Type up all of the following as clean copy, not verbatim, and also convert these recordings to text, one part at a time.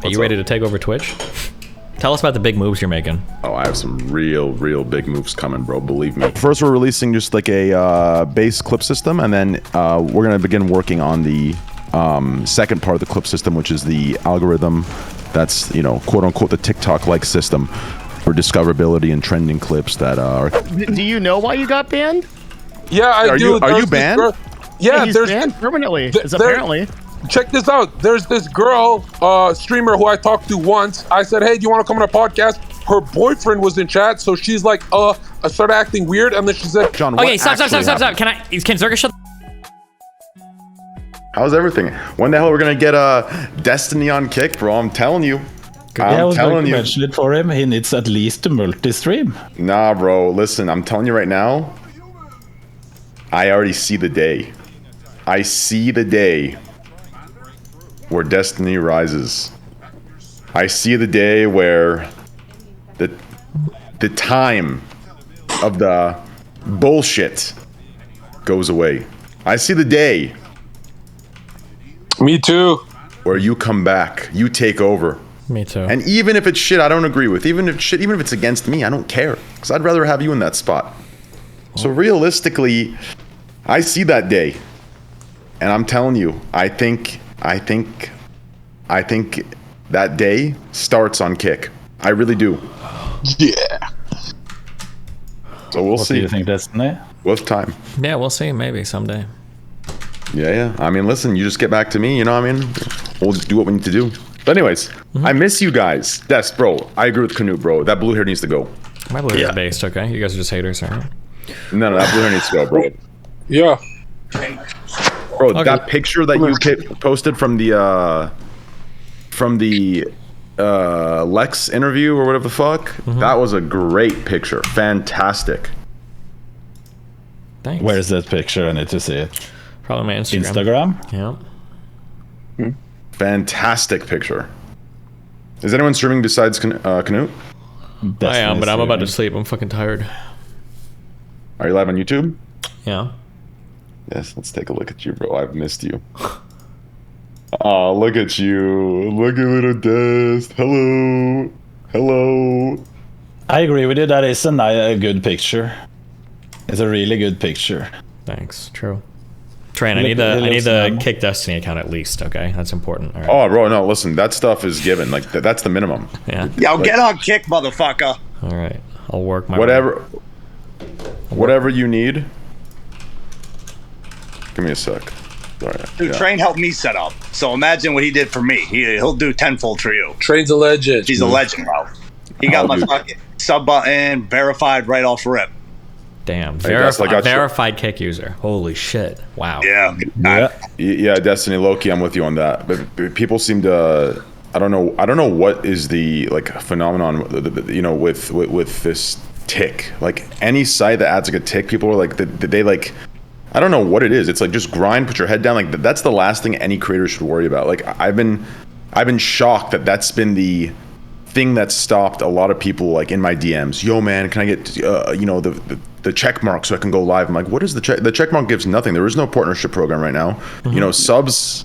Are you ready to take over Twitch? Tell us about the big moves you're making. Oh, I have some real big moves coming, bro. Believe me. First, we're releasing just like a base clip system, and then we're gonna begin working on the second part of the clip system, which is the algorithm that's, you know, quote unquote the TikTok-like system for discoverability and trending clips that are. Do you know why you got banned? Yeah, I do. Are you banned? Yeah, he's banned permanently. Apparently. Check this out. There's this girl, streamer who I talked to once. I said, hey, do you want to come on a podcast? Her boyfriend was in chat, so she's like, I started acting weird, and then she said, John, okay, stop. Can Zerka shut? How's everything? When the hell are we gonna get Destiny on Kick, bro? I'm telling you. I was going to mention it for him. He needs at least a multi-stream. Nah, bro. Listen, I'm telling you right now. I already see the day. I see the day where Destiny rises. I see the day where the time of the bullshit goes away. I see the day. me too. Where you come back, you take over. Me too. And even if it's shit I don't agree with, even if it's against me, I don't care. Because I'd rather have you in that spot. So realistically, I see that day. And I'm telling you, I think that day starts on Kick. I really do. Yeah. So we'll see. What do you think, Destiny? With time. Yeah, we'll see. Maybe someday. Yeah. I mean, listen, you just get back to me, you know what I mean? We'll just do what we need to do. But anyways, I miss you guys. Des, bro, I agree with Knut, bro. That blue hair needs to go. My blue hair is based, okay? You guys are just haters, alright? No, that blue hair needs to go, bro. Yeah. Bro, okay. That picture that you posted from the Lex interview or whatever the fuck, that was a great picture. Fantastic. Thanks. Where is that picture? I need to see it. Probably my Instagram. Yeah. Fantastic picture. Is anyone streaming besides Knut? I am, but I'm about to sleep. I'm fucking tired. Are you live on YouTube? Yeah. Yes, let's take a look at you, bro. I've missed you. Oh, look at you. Look at little Dest. Hello. Hello. I agree with you. That is a good picture. It's a really good picture. Thanks. True. Train, I need the Kick Destiny account at least, okay? That's important. All right. Oh, bro, no, listen. That stuff is given. Like, that's the minimum. Yeah. Yo, get on Kick, motherfucker. All right. I'll work my Whatever you need. Give me a sec. Sorry. Dude, Train helped me set up. So imagine what he did for me. He'll do tenfold for you. Train's a legend. He's a legend, bro. He got my fucking sub button verified right off rip. Damn. Verified Kick user. Holy shit. Wow. Yeah. Yeah, Destiny Loki, I'm with you on that. But people seem to I don't know what is the like phenomenon, you know, with this tick. Like any site that adds like a tick, people are like they like, I don't know what it is. It's like just grind, put your head down. Like that's the last thing any creator should worry about. Like I've been shocked that that's been the thing that stopped a lot of people like in my DMs. Yo man, can I get you know, the check mark so I can go live? I'm like, what is the check? The check mark gives nothing. There is no partnership program right now. You know, subs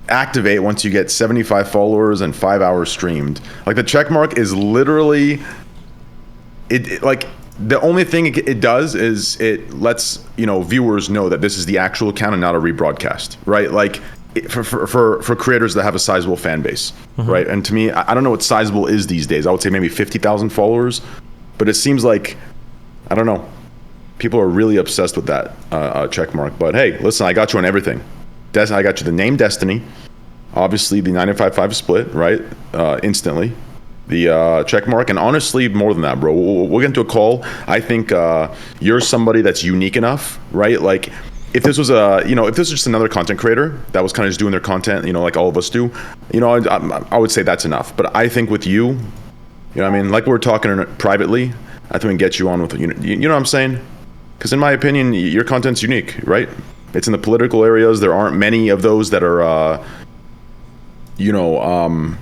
activate once you get 75 followers and 5 hours streamed. Like the check mark is literally it like the only thing it does is it lets, you know, viewers know that this is the actual account and not a rebroadcast, right? Like for creators that have a sizable fan base, right? And to me, I don't know what sizable is these days. I would say maybe 50,000 followers, but it seems like, I don't know, people are really obsessed with that check mark. But hey, listen, I got you on everything. I got you the name Destiny, obviously the 955 split, right? Instantly. The check mark, and honestly, more than that, bro. We'll get into a call. I think you're somebody that's unique enough, right? Like, if this was if this was just another content creator that was kind of just doing their content, you know, like all of us do, you know, I would say that's enough. But I think with you, you know what I mean? Like we were talking privately, I think we can get you on with, you know what I'm saying? Because in my opinion, your content's unique, right? It's in the political areas. There aren't many of those that are, you know,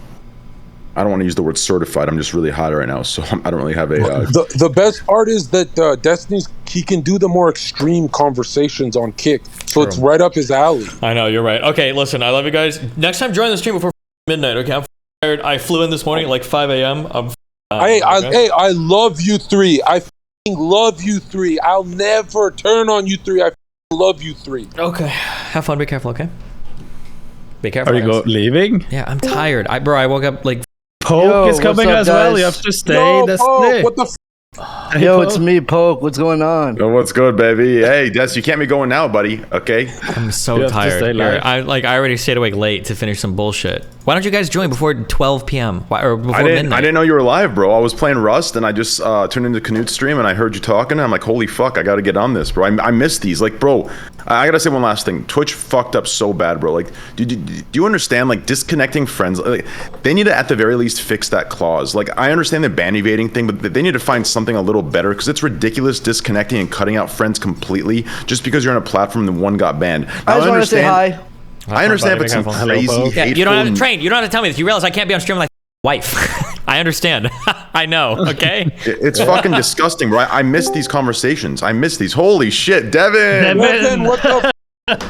I don't want to use the word certified. I'm just really hot right now, so I don't really have a... The best part is that Destiny's, he can do the more extreme conversations on Kick, so it's right up his alley. I know, you're right. Okay, listen, I love you guys. Next time, join the stream before midnight, okay? tired. I flew in this morning at like 5 a.m. I love you three. I love you three. I'll never turn on you three. I love you three. Okay. Have fun. Be careful, okay? Be careful. Are you leaving? Yeah, I'm tired. I woke up like... Poke is coming as well. You have to stay. Poke, what the Yo, it's me, Poke. What's going on? Oh, what's good, baby? Hey, Des, you can't be going now, buddy. Okay. I'm so tired. I already stayed awake late to finish some bullshit. Why don't you guys join before 12 p.m. Or before midnight? I didn't know you were live, bro. I was playing Rust, and I just tuned into Knut's stream, and I heard you talking, and I'm like, holy fuck, I gotta get on this, bro. I missed these. Like, bro, I gotta say one last thing. Twitch fucked up so bad, bro. Like, do you understand? Like, disconnecting friends. Like, they need to at the very least fix that clause. Like, I understand the ban evading thing, but they need to find something a little better, because it's ridiculous disconnecting and cutting out friends completely just because you're on a platform and one got banned. Now, I just want to say hi. I understand if it's some crazy, yeah, you don't have to train. You don't have to tell me this. You realize I can't be on stream like wife. I understand. I know. Okay. It's fucking disgusting, bro. I miss these conversations. I miss these. Holy shit, Devin. what the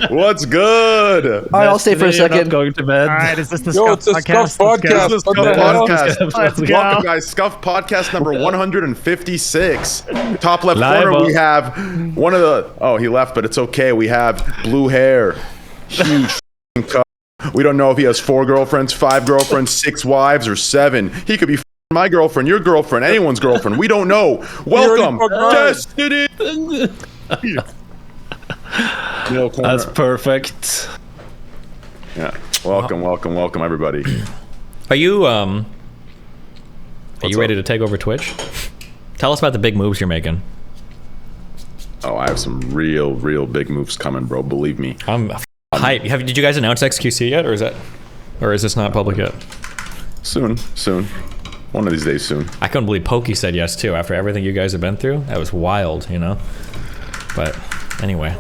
What's good? All right, I'll stay for a second. Going to bed. All right, is this the Yo, Scuff it's a Scuff podcast? podcast. This is What Scuff the hell? podcast. Let's go. Welcome, guys. Scuff podcast number 156. Top left Live corner, up. we have one of the. Oh, he left, but it's okay. We have blue hair, huge cup. We don't know if he has 4 girlfriends, 5 girlfriends, 6 wives, or 7. He could be my girlfriend, your girlfriend, anyone's girlfriend. We don't know. Welcome, Destiny. That's perfect. Yeah. Welcome, everybody. Are you ready to take over Twitch? Tell us about the big moves you're making. Oh, I have some real big moves coming, bro. Believe me. I'm hype. Did you guys announce XQC yet, or is this not public yet? Soon. One of these days, soon. I couldn't believe Pokey said yes too after everything you guys have been through. That was wild, you know. But anyway.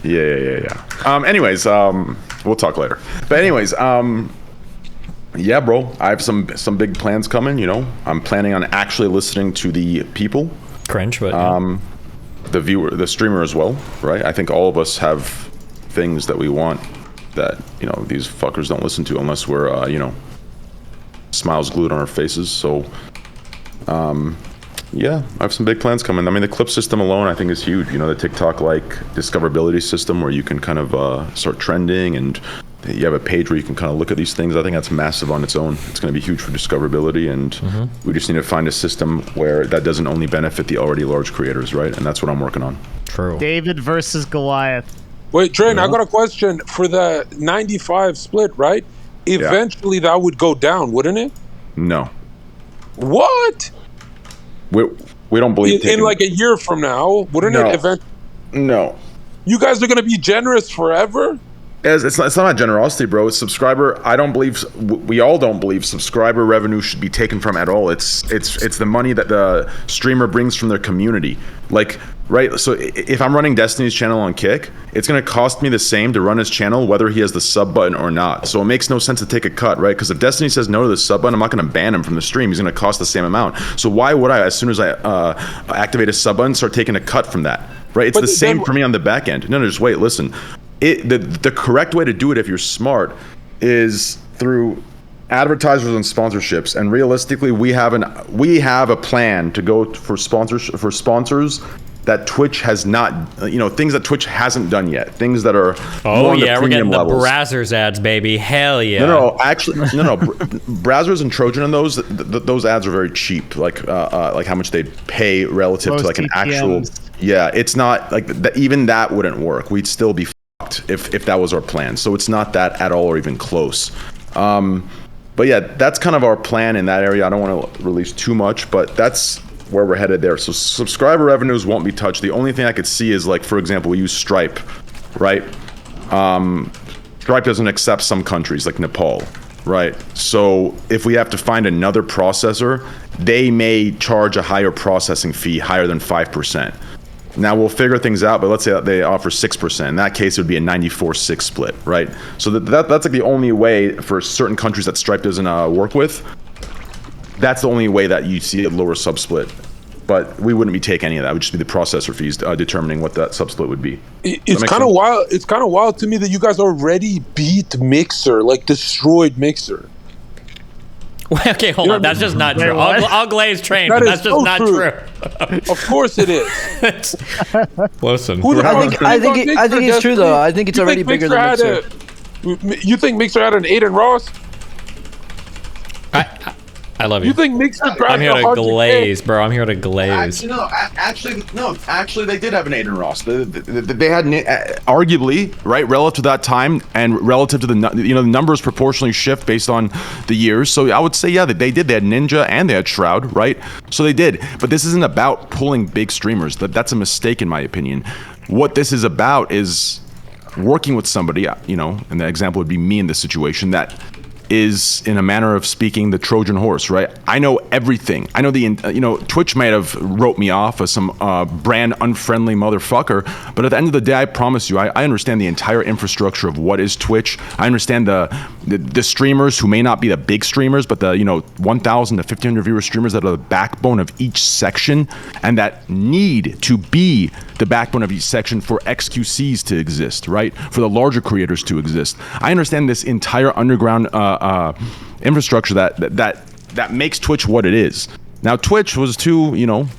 Yeah. Anyways, we'll talk later. But anyways, yeah, bro. I have some big plans coming. You know, I'm planning on actually listening to the people. Cringe, but yeah. The streamer as well, right? I think all of us have things that we want that, you know, these fuckers don't listen to unless we're, you know, smiles glued on our faces. So, yeah, I have some big plans coming. I mean, the clip system alone, I think, is huge. You know, the TikTok-like discoverability system where you can kind of start trending, and you have a page where you can kind of look at these things. I think that's massive on its own. It's going to be huge for discoverability, and we just need to find a system where that doesn't only benefit the already large creators, right? And that's what I'm working on. True. David versus Goliath. Wait, Train, I got a question. For the 95 split, right? Eventually that would go down, wouldn't it? No. What? We don't believe In like a year from now, wouldn't it eventually? No. You guys are going to be generous forever? It's not about generosity, bro. It's subscriber. We all don't believe subscriber revenue should be taken from at all. It's the money that the streamer brings from their community. Like, right? So if I'm running Destiny's channel on Kick, it's going to cost me the same to run his channel whether he has the sub button or not. So it makes no sense to take a cut, right? Because if Destiny says no to the sub button, I'm not going to ban him from the stream. He's going to cost the same amount. So why would I, as soon as I activate a sub button, start taking a cut from that, right? It's the same for me on the back end. No, just wait, listen. The correct way to do it, if you're smart, is through advertisers and sponsorships. And realistically, we have a plan to go for sponsors that Twitch has not, you know, things that Twitch hasn't done yet, things that are oh yeah, we're getting the Brazzers ads, baby. Hell yeah. No, Brazzers and Trojan and those ads are very cheap, like how much they pay relative to like an actual. Yeah, it's not like even that wouldn't work. We'd still be fucked if that was our plan. So it's not that at all or even close. But yeah, that's kind of our plan in that area. I don't want to release too much, but that's where we're headed there. So subscriber revenues won't be touched. The only thing I could see is, like, for example, we use Stripe, right? Stripe doesn't accept some countries like Nepal, right? So if we have to find another processor, they may charge a higher processing fee, higher than 5%. Now we'll figure things out, but let's say that they offer 6%. In that case, it would be a 94-6 split, right? So that's like the only way for certain countries that Stripe doesn't work with. That's the only way that you see a lower sub split. but we wouldn't be taking any of that. It would just be the processor fees determining what that subsplit would be. It's kind of wild. It's kind of wild to me that you guys already beat Mixer, like destroyed Mixer. Okay, hold on. That's just not true. I'll glaze train, That but is that's just so not true. true. Of course it is. Listen. I think it's true though. I think it's already bigger than Mixer. You think Mixer had an Aiden Ross? I love you. You think Mixer cracked I'm here to 100K? glaze, bro. I'm here to glaze. Actually, they did have an Aiden Ross. They had arguably, right, relative to that time and relative to the numbers proportionally shift based on the years. So I would say, yeah, they did. They had Ninja and they had Shroud, right? So they did. But this isn't about pulling big streamers. That's a mistake in my opinion. What this is about is working with somebody, and the example would be me in this situation, that is, in a manner of speaking, the Trojan horse, right? I know everything. I know Twitch might have wrote me off as some brand unfriendly motherfucker, but at the end of the day, I promise you, I understand the entire infrastructure of what is Twitch. I understand the streamers who may not be the big streamers, but the 1,000 to 1,500 viewer streamers that are the backbone of each section, and that need to be the backbone of each section for XQCs to exist, right? For the larger creators to exist. I understand this entire underground infrastructure that makes Twitch what it is. Now, Twitch was too,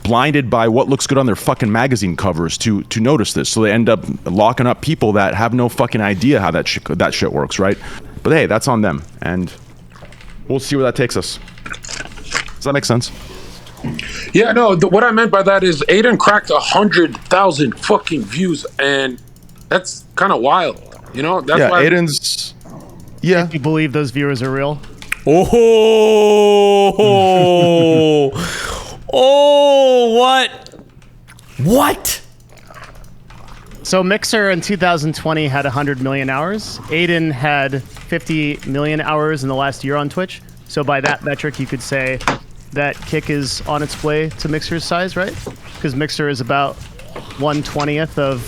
blinded by what looks good on their fucking magazine covers to notice this. So they end up locking up people that have no fucking idea how that shit works, right? But hey, that's on them, and we'll see where that takes us. Does that make sense? Yeah, no. What I meant by that is Aiden cracked 100,000 fucking views, and that's kind of wild. That's why Aiden's. Yeah. Do you believe those viewers are real? Oh, what? So Mixer in 2020 had 100 million hours. Aiden had 50 million hours in the last year on Twitch. So by that metric, you could say that Kick is on its way to Mixer's size, right? Because Mixer is about 1/20th of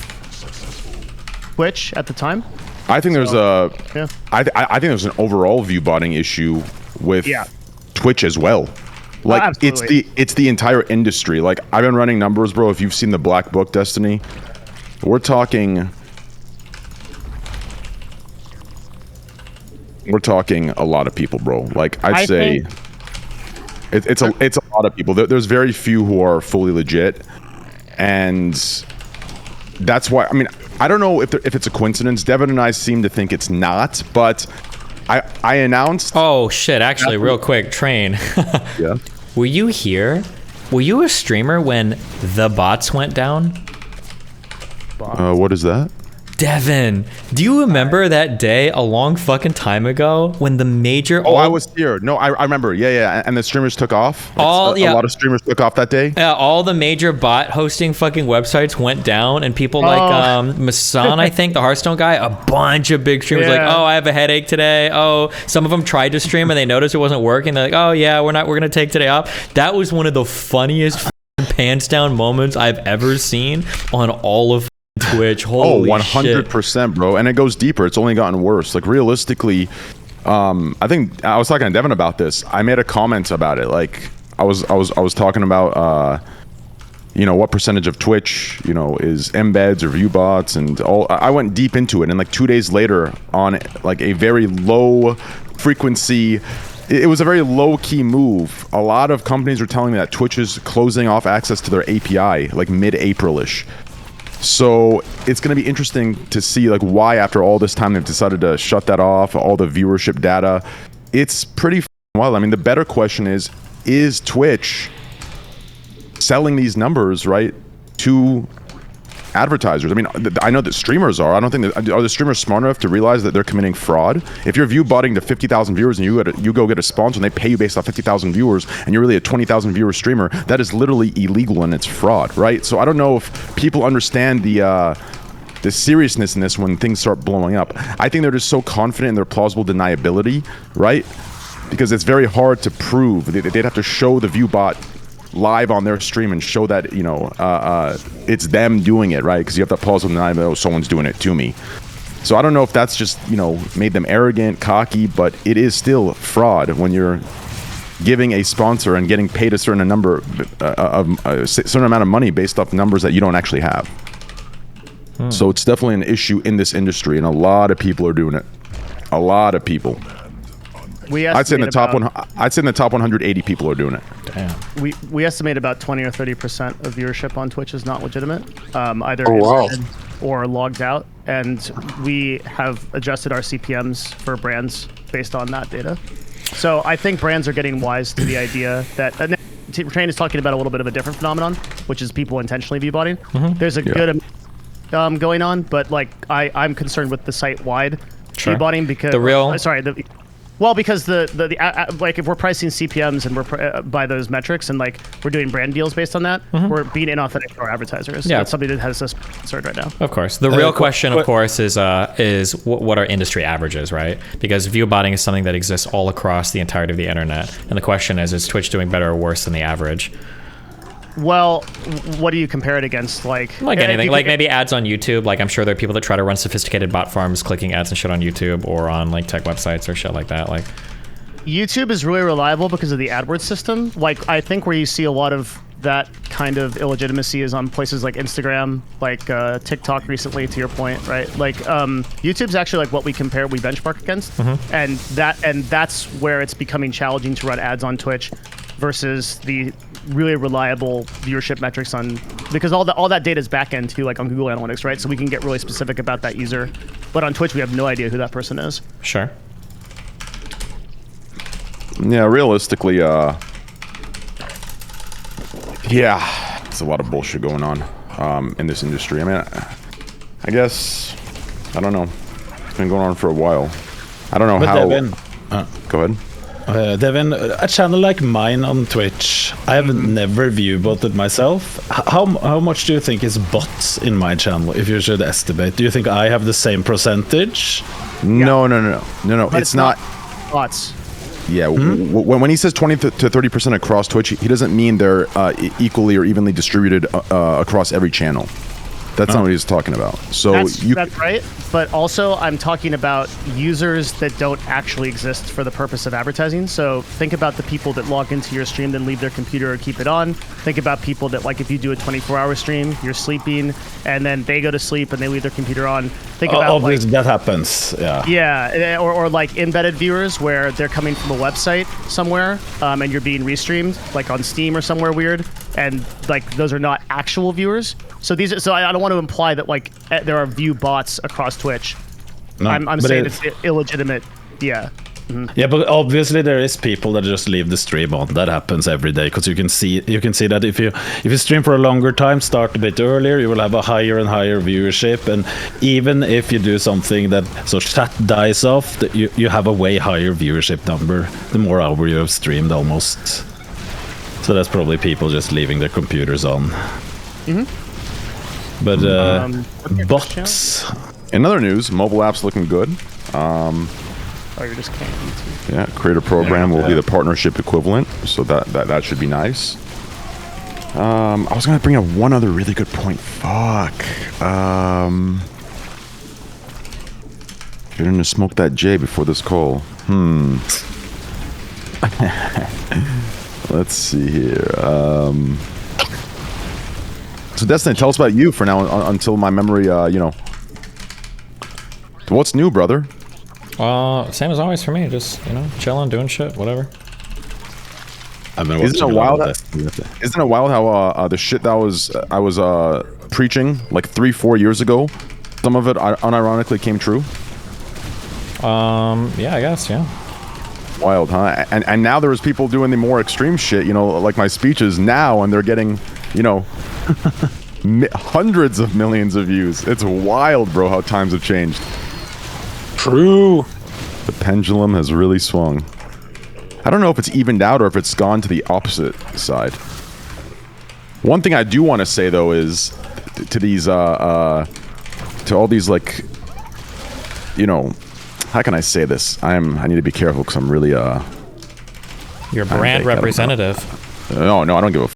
Twitch at the time. I think there's I think there's an overall viewbotting issue with Twitch as well. Like it's the entire industry. Like I've been running numbers, bro. If you've seen the Black Book Destiny, we're talking a lot of people, bro. Like I'd say it's a lot of people. There's very few who are fully legit, and that's why. I mean, I don't know if it's a coincidence. Devin and I seem to think it's not, but I announced. Oh shit! Actually, real quick, Train. Yeah. Were you here? Were you a streamer when the bots went down? What is that? Devin, do you remember that day a long fucking time ago when the major... I was here. No, I remember. Yeah. And the streamers took off. A lot of streamers took off that day. Yeah, all the major bot hosting fucking websites went down, and people like Masan, I think, the Hearthstone guy, a bunch of big streamers like, oh, I have a headache today. Oh, some of them tried to stream and they noticed it wasn't working. They're like, oh yeah, we're going to take today off. That was one of the funniest pants down moments I've ever seen on all of Twitch. Holy 100%, bro. And it goes deeper. It's only gotten worse. Like realistically, I think I was talking to Devin about this. I made a comment about it. Like I was talking about what percentage of Twitch is embeds or view bots and all. I went deep into it, and like 2 days later, on like a very low frequency, it was a very low-key move. A lot of companies were telling me that Twitch is closing off access to their API like mid-April-ish. So it's going to be interesting to see like why after all this time they've decided to shut that off, all the viewership data. It's pretty wild. I mean, the better question is Twitch selling these numbers, right, to advertisers? I mean, I know that streamers are. I don't think that, are the streamers smart enough to realize that they're committing fraud? If you're view botting to 50,000 viewers and you go get a sponsor and they pay you based off 50,000 viewers and you're really a 20,000 viewer streamer, that is literally illegal and it's fraud, right? So I don't know if people understand the seriousness in this when things start blowing up. I think they're just so confident in their plausible deniability, right? Because it's very hard to prove. They'd have to show the view bot live on their stream and show that it's them doing it, right? Because you have that plausible deniability, oh, someone's doing it to me. So I don't know if that's just made them arrogant, cocky, but it is still fraud when you're giving a sponsor and getting paid a certain number of a certain amount of money based off numbers that you don't actually have. So it's definitely an issue in this industry, and a lot of people are doing it. A lot of people. I'd say in the top 180 people are doing it. Damn. We estimate about 20 or 30% of viewership on Twitch is not legitimate, either or logged out, and we have adjusted our CPMs for brands based on that data. So I think brands are getting wise to the idea that Train is talking about a little bit of a different phenomenon, which is people intentionally viewbotting. There's a good going on, but like I'm concerned with the site-wide viewbotting because because the like if we're pricing CPMs and we're by those metrics and like we're doing brand deals based on that, we're being inauthentic to our advertisers. Yeah, that's something that has us concerned right now. Of course, the real question, of course, is what are industry averages, right? Because viewbotting is something that exists all across the entirety of the internet, and the question is Twitch doing better or worse than the average? Well, what do you compare it against? Like anything, like maybe ads on YouTube. Like I'm sure there are people that try to run sophisticated bot farms clicking ads and shit on YouTube or on like tech websites or shit like that. Like YouTube is really reliable because of the AdWords system. Like I think where you see a lot of that kind of illegitimacy is on places like Instagram, like TikTok recently, to your point, right? Like YouTube's actually like what we benchmark against, and that's where it's becoming challenging to run ads on Twitch versus the really reliable viewership metrics because all that data is back end too, like on Google Analytics, right? So we can get really specific about that user, but on Twitch we have no idea who that person is. Sure. Yeah, realistically, yeah, it's a lot of bullshit going on in this industry. I mean, I guess I don't know. It's been going on for a while. I don't know how. Devin, go ahead. Devin, a channel like mine on Twitch, I have never viewbotted myself. How much do you think is bots in my channel, if you should estimate? Do you think I have the same percentage? No. It's not bots. Yeah, when he says 20 to 30% across Twitch, he doesn't mean they're equally or evenly distributed across every channel. That's not what he's talking about. So that's right. But also, I'm talking about users that don't actually exist for the purpose of advertising. So think about the people that log into your stream, then leave their computer or keep it on. Think about people that, like, if you do a 24-hour stream, you're sleeping, and then they go to sleep and they leave their computer on. Think about obviously that happens. Yeah. Yeah, or like embedded viewers where they're coming from a website somewhere, and you're being restreamed, like on Steam or somewhere weird, and like those are not actual viewers. So I don't want to imply that like there are view bots across Twitch. No, I'm saying it's illegitimate. Yeah. Yeah, but obviously there is people that just leave the stream on. That happens every day because you can see that if you stream for a longer time, start a bit earlier, you will have a higher and higher viewership, and even if you do something that chat dies off, you have a way higher viewership number the more hour you have streamed almost. So that's probably people just leaving their computers on. But bots. In other news, mobile apps looking good. You're just can't YouTube. Yeah, creator program will be the partnership equivalent, so that should be nice. I was gonna bring up one other really good point. Fuck. You're gonna smoke that J before this call. Let's see here. So Destiny, tell us about you for now until my memory, what's new, brother? Same as always for me. Just, chilling, doing shit, whatever. Isn't it wild how the shit that I was preaching like 3-4 years ago, some of it unironically came true? Yeah, I guess, yeah. Wild, huh? And now there's people doing the more extreme shit, like my speeches now, and they're getting, hundreds of millions of views. It's wild, bro, how times have changed. True. The pendulum has really swung. I don't know if it's evened out or if it's gone to the opposite side. One thing I do want to say though is to these to all these, like, how can I say this? I need to be careful because I'm really your brand representative. No, I don't give a f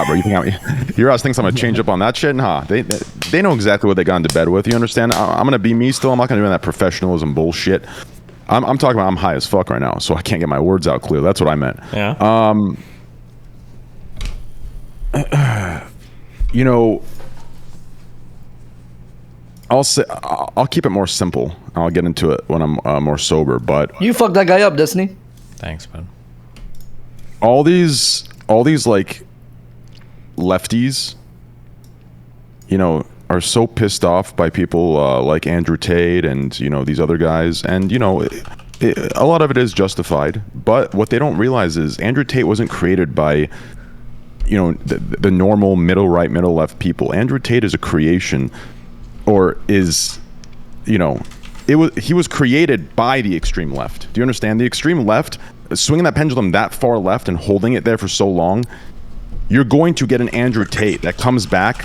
bro. You think your ass thinks I'm gonna change up on that shit? Nah, they know exactly what they got into bed with. You understand? I'm gonna be me still. I'm not gonna do that professionalism bullshit. I'm talking about I'm high as fuck right now, so I can't get my words out clear. That's what I meant. Yeah. You know, I'll keep it more simple. I'll get into it when I'm more sober. But you fucked that guy up, Destiny. Thanks, man. All these like lefties, you know, are so pissed off by people like Andrew Tate and, you know, these other guys. And, you know, a lot of it is justified. But what they don't realize is Andrew Tate wasn't created by, you know, the normal middle right, middle left people. Andrew Tate is a creation, or is, you know, he was created by the extreme left. Do you understand? The extreme left, swinging that pendulum that far left and holding it there for so long, you're going to get an Andrew Tate that comes back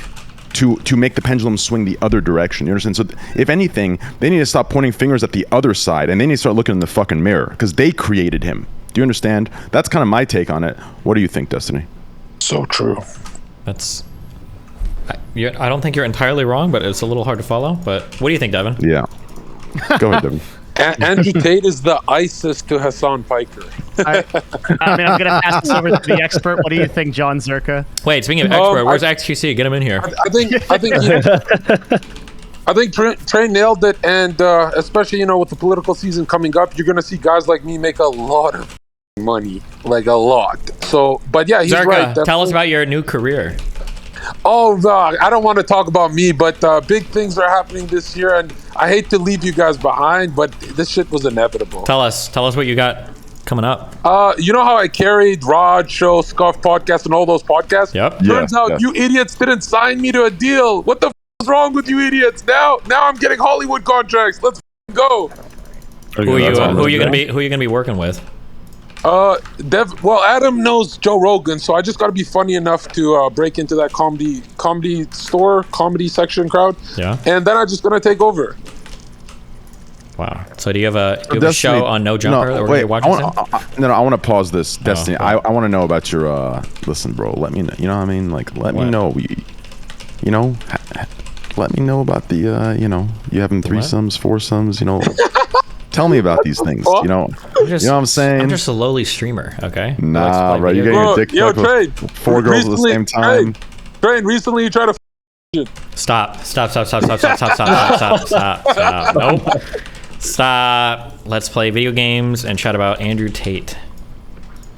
to make the pendulum swing the other direction. You understand? So if anything, they need to stop pointing fingers at the other side, and they need to start looking in the fucking mirror, because they created him. Do you understand? That's kind of my take on it. What do you think, Destiny? So true. That's... I don't think you're entirely wrong, but it's a little hard to follow. But what do you think, Devin? Yeah. Go ahead, Devin. Andrew Tate is the ISIS to Hassan Piker. I mean, I'm going to pass this over to the expert. What do you think, John Zerka? Wait, speaking of expert, where's XQC? Get him in here. I think Train nailed it, and especially, you know, with the political season coming up, you're going to see guys like me make a lot of money, like a lot. So, but yeah, he's Zerka, right. Tell us about your new career. Oh, I don't want to talk about me, but big things are happening this year, and I hate to leave you guys behind, but this shit was inevitable. Tell us what you got coming up. You know how I carried Rod Show, Scuff Podcast, and all those podcasts? Yep. Turns out you idiots didn't sign me to a deal. What the is wrong with you idiots? Now I'm getting Hollywood contracts. Let's go. Who are you gonna be working with? Well, Adam knows Joe Rogan, so I just got to be funny enough to break into that comedy section crowd. Yeah. And then I'm just gonna take over. Wow. So do you have a show on No Jumper that we're gonna be watching soon? I want to pause this, Destiny. Okay. I want to know about your. Listen, bro. Let me know. You know what I mean? Like, let me know. You know, let me know about the. You know, you having threesomes, foursomes. You know. Tell me about these things. You know, you know what I'm saying? I'm just a lowly streamer, okay? Nah, bro, you're getting your dick sucked with 4 girls at the same time. Train, recently you tried to Stop. Nope. Stop. Let's play video games and chat about Andrew Tate.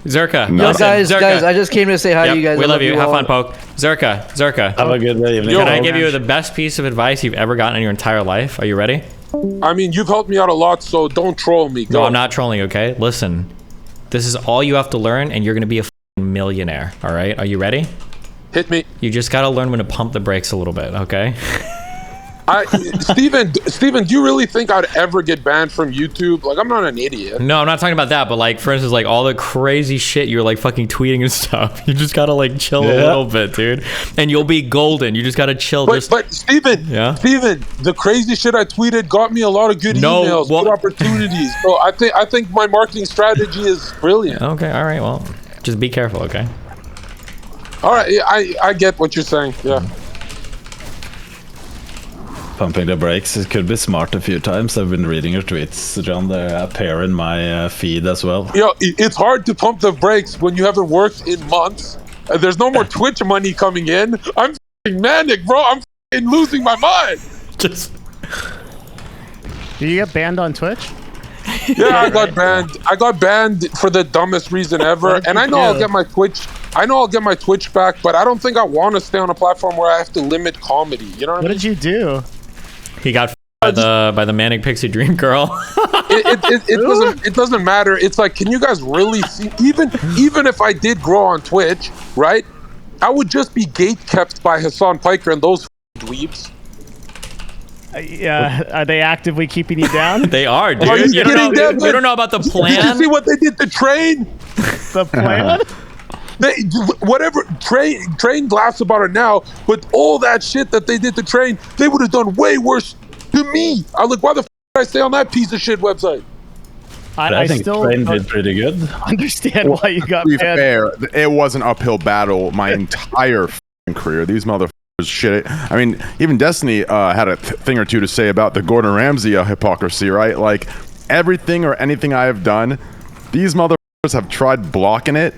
Zerka. Yo, Zerka. guys, I just came to say hi to you guys. We love you. Have fun, Poke. Zerka. Have a good evening. Can I give you the best piece of advice you've ever gotten in your entire life? Are you ready? I mean, you've helped me out a lot, so don't troll me. Go. No, I'm not trolling, okay? Listen, this is all you have to learn, and you're going to be a millionaire, all right? Are you ready? Hit me. You just got to learn when to pump the brakes a little bit, okay? Steven, do you really think I'd ever get banned from YouTube? Like, I'm not an idiot. No, I'm not talking about that, but like, for instance, like all the crazy shit you're like fucking tweeting and stuff. You just gotta like chill a little bit, dude, and you'll be golden. You just gotta chill. But Steven, the crazy shit I tweeted got me a lot of good emails, good opportunities. So I think my marketing strategy is brilliant. Okay, all right, well, just be careful, okay? All right, I get what you're saying. Yeah. Pumping the brakes. It could be smart a few times. I've been reading your tweets, John. They appear in my feed as well. Yo, it's hard to pump the brakes when you haven't worked in months. There's no more Twitch money coming in. I'm manic, bro. I'm losing my mind. Just. Did you get banned on Twitch? Yeah, I got banned. I got banned for the dumbest reason ever. And I know I'll get my Twitch. I know I'll get my Twitch back, but I don't think I want to stay on a platform where I have to limit comedy. You know what I mean? What did you do? He got by the manic pixie dream girl. it doesn't matter. It's like, can you guys really see? Even if I did grow on Twitch, right? I would just be gate kept by Hassan Piker and those dweebs. Yeah, are they actively keeping you down? They are, dude. Are you don't know about the plan. Did you see what they did to Train? The plan? Whatever Train laughs about it now, but all that shit that they did to Train, they would have done way worse to me. I was like, why the f did I stay on that piece of shit website? I think still Train did pretty good. Understand why you got To be banned. fair, it was an uphill battle my entire career. These motherfuckers shit. I mean, even Destiny had a thing or two to say about the Gordon Ramsay hypocrisy, right? Like, everything or anything I have done, these motherfuckers have tried blocking it,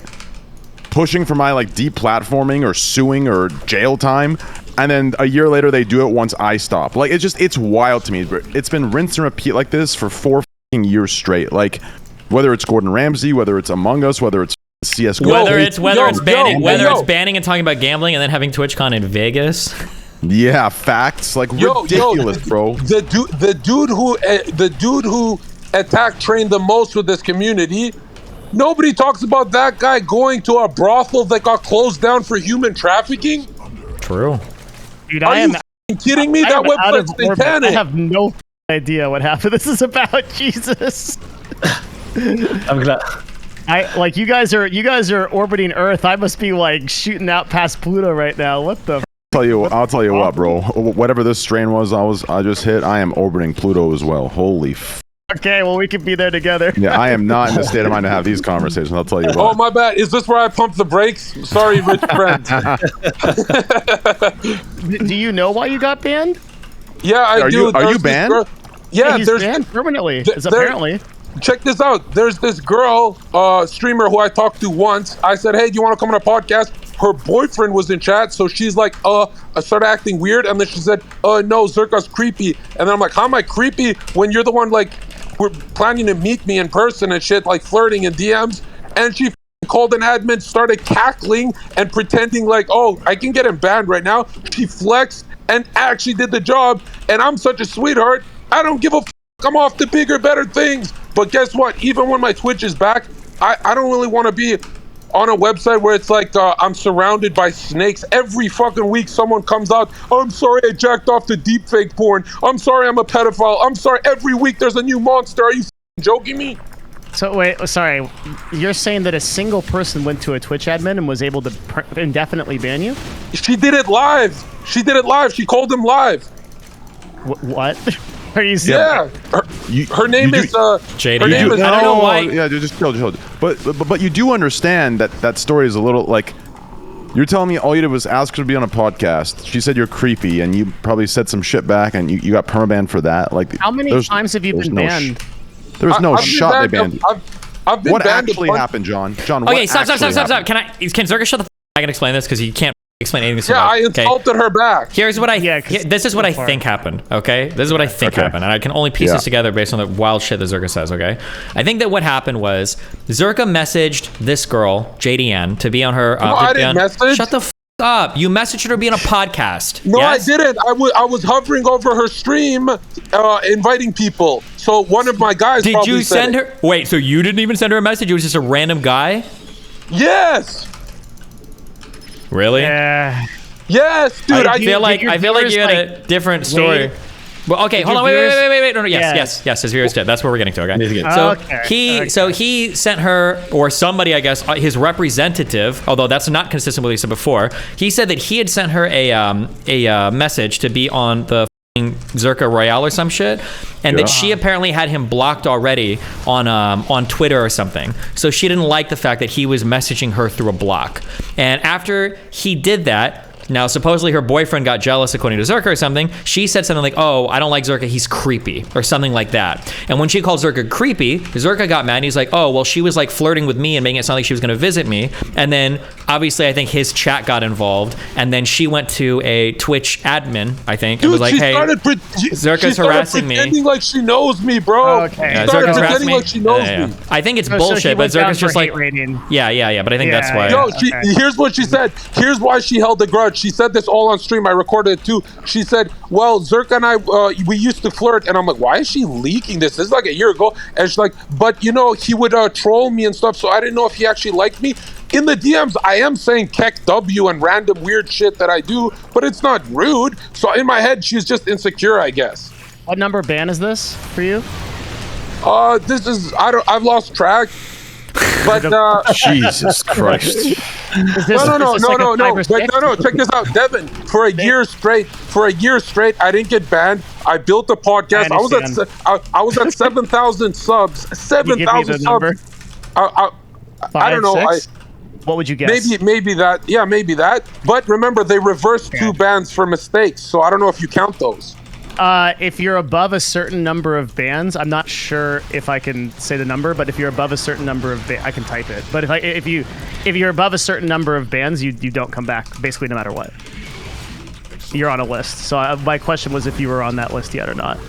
pushing for my like deplatforming or suing or jail time, and then a year later they do it once I stop. Like it's wild to me. It's been rinse and repeat like this for 4 years straight. Like whether it's Gordon Ramsay, whether it's Among Us, whether it's CS:GO, whether it's banning and talking about gambling and then having TwitchCon in Vegas. Yeah, facts. Like ridiculous, bro. The dude who attacked Train the most with this community. Nobody talks about that guy going to a brothel that got closed down for human trafficking. True. Dude, Are you kidding me? That website's satanic. I have no idea what happened. This is about Jesus. I'm glad. You guys are orbiting Earth. I must be like shooting out past Pluto right now. What the? I'll tell you what, bro. Whatever this strain was, I just hit. I am orbiting Pluto as well. Holy. Okay, well we could be there together. Yeah, I am not in the state of mind to have these conversations. I'll tell you what. Oh my bad. Is this where I pump the brakes? Sorry, rich friend. Do you know why you got banned? Yeah, I do. Are you banned? Yeah, he's banned permanently. Apparently. Check this out. There's this girl, streamer who I talked to once. I said, hey, do you want to come on a podcast? Her boyfriend was in chat, so she's like, I started acting weird, and then she said, no, Zerka's creepy. And then I'm like, how am I creepy when you're the one, like, we're planning to meet me in person and shit, like flirting in DMs? And she called an admin, started cackling and pretending like, oh, I can get him banned right now. She flexed and actually did the job, and I'm such a sweetheart. I don't give a f***. I'm off to bigger, better things. But guess what? Even when my Twitch is back, I don't really want to be on a website where it's like I'm surrounded by snakes. Every fucking week someone comes out, I'm sorry I jacked off to deepfake porn. I'm sorry I'm a pedophile. I'm sorry. Every week there's a new monster. Are you joking me? So wait, sorry. You're saying that a single person went to a Twitch admin and was able to indefinitely ban you? She did it live. She called him live. What? Are you serious? Yeah. Her name is JD. Her name is. I don't know why. Yeah, just chill. But you do understand that story is a little like. You're telling me all you did was ask her to be on a podcast. She said you're creepy, and you probably said some shit back, and you got permabanned for that. Like, how many times have you been banned? There's no shot they banned. I've been what banned. What actually happened, John? Okay, stop. Can Zerka shut the f? I can explain this because he can't explain anything. Yeah, I insulted her back. Here's what this is what I think happened. Okay, this is what I think happened, and I can only piece this together based on the wild shit that Zerka says. Okay, I think that what happened was Zerka messaged this girl JDN to be on her. No, I didn't message. Shut the f up! You messaged her to be on a podcast. No, yes? I didn't. I was hovering over her stream, inviting people. So one of my guys. Did you send her? Wait, so you didn't even send her a message? It was just a random guy. Yes. Really? Yeah. Yes, dude. I feel like you had a different story. Well, okay, hold on. Wait. No, yes. His viewers did. That's where we're getting to. Okay. So he sent her, or somebody, I guess, his representative. Although that's not consistent with what he said before. He said that he had sent her a message to be on the Zerka Royale or some shit, and that she apparently had him blocked already on Twitter or something. So she didn't like the fact that he was messaging her through a block. And after he did that, now supposedly her boyfriend got jealous according to Zerka or something. She said something like, oh, I don't like Zerka, he's creepy, or something like that. And when she called Zerka creepy, Zerka got mad and he's like, oh, well, she was like flirting with me and making it sound like she was going to visit me. And then obviously I think his chat got involved, and then she went to a Twitch admin, I think, and was like, hey, Zerka's harassing me. Pretending like she knows me, bro. Okay. She started pretending like she knows me. I think it's bullshit, but Zerka's just like, yeah, but I think that's why. No, here's what she said. Here's why she held the grudge. She said this all on stream. I recorded it too. She said, well, Zerka and I, we used to flirt. And I'm like, why is she leaking this? This is like a year ago. And she's like, but you know, he would troll me and stuff. So I didn't know if he actually liked me. In the DMs, I am saying Keck W and random weird shit that I do, but it's not rude. So in my head, she's just insecure, I guess. What number ban is this for you? This is, I've lost track. But Jesus Christ. No. Check this out, Devin. For a year straight, I didn't get banned. I built a podcast. I was at 7,000 subs. 7,000 subs. I don't know. What would you guess? Maybe that. Yeah, maybe that. But remember, they reversed 2 bans for mistakes. So I don't know if you count those. If you're above a certain number of bans, I'm not sure if I can say the number, but if you're above a certain number of I can type it. But if you're above a certain number of bans, you don't come back, basically no matter what. You're on a list. So my question was if you were on that list yet or not.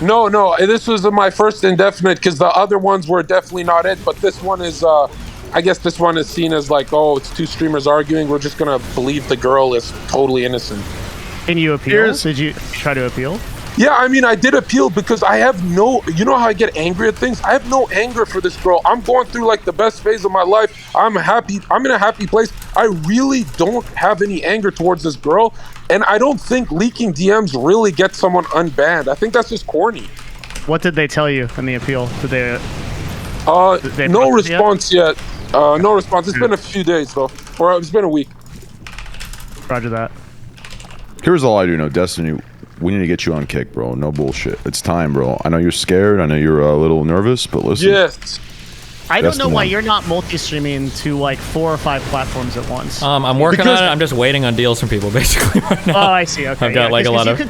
No, this was my first indefinite because the other ones were definitely not it. But this one is, I guess this one is seen as like, oh, it's two streamers arguing. We're just gonna believe the girl is totally innocent. Can you appeal? Did you try to appeal? Yeah, I mean, I did appeal because I have no, you know how I get angry at things? I have no anger for this girl. I'm going through like the best phase of my life. I'm happy. I'm in a happy place. I really don't have any anger towards this girl. And I don't think leaking DMs really gets someone unbanned. I think that's just corny. What did they tell you in the appeal? Did they no response yet. No response. It's been a few days though. Or it's been a week. Roger that. Here's all I do know, Destiny. We need to get you on Kick, bro. No bullshit. It's time, bro. I know you're scared. I know you're a little nervous, but listen. Yes. I don't know why you're not multi-streaming to like 4 or 5 platforms at once. I'm working on it. I'm just waiting on deals from people, basically, right now. Oh, I see. Okay. I've got like a lot of...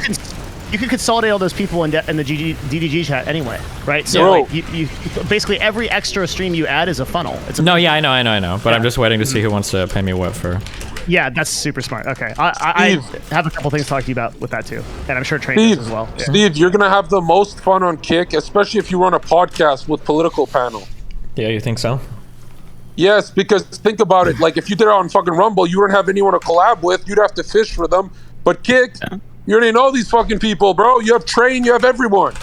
You could consolidate all those people in the DDG chat anyway, right? So like, you basically every extra stream you add is a funnel. It's no, yeah, I know. But I'm just waiting to see who wants to pay me what for. Yeah, that's super smart. Okay, I have a couple things to talk to you about with that too, and I'm sure Train does as well. Steve, you're gonna have the most fun on Kick, especially if you run a podcast with political panel. Yeah, you think so? Yes, because think about it. Like if you did it on fucking Rumble, you wouldn't have anyone to collab with. You'd have to fish for them. But Kick, you already know these fucking people, bro. You have Train, you have everyone.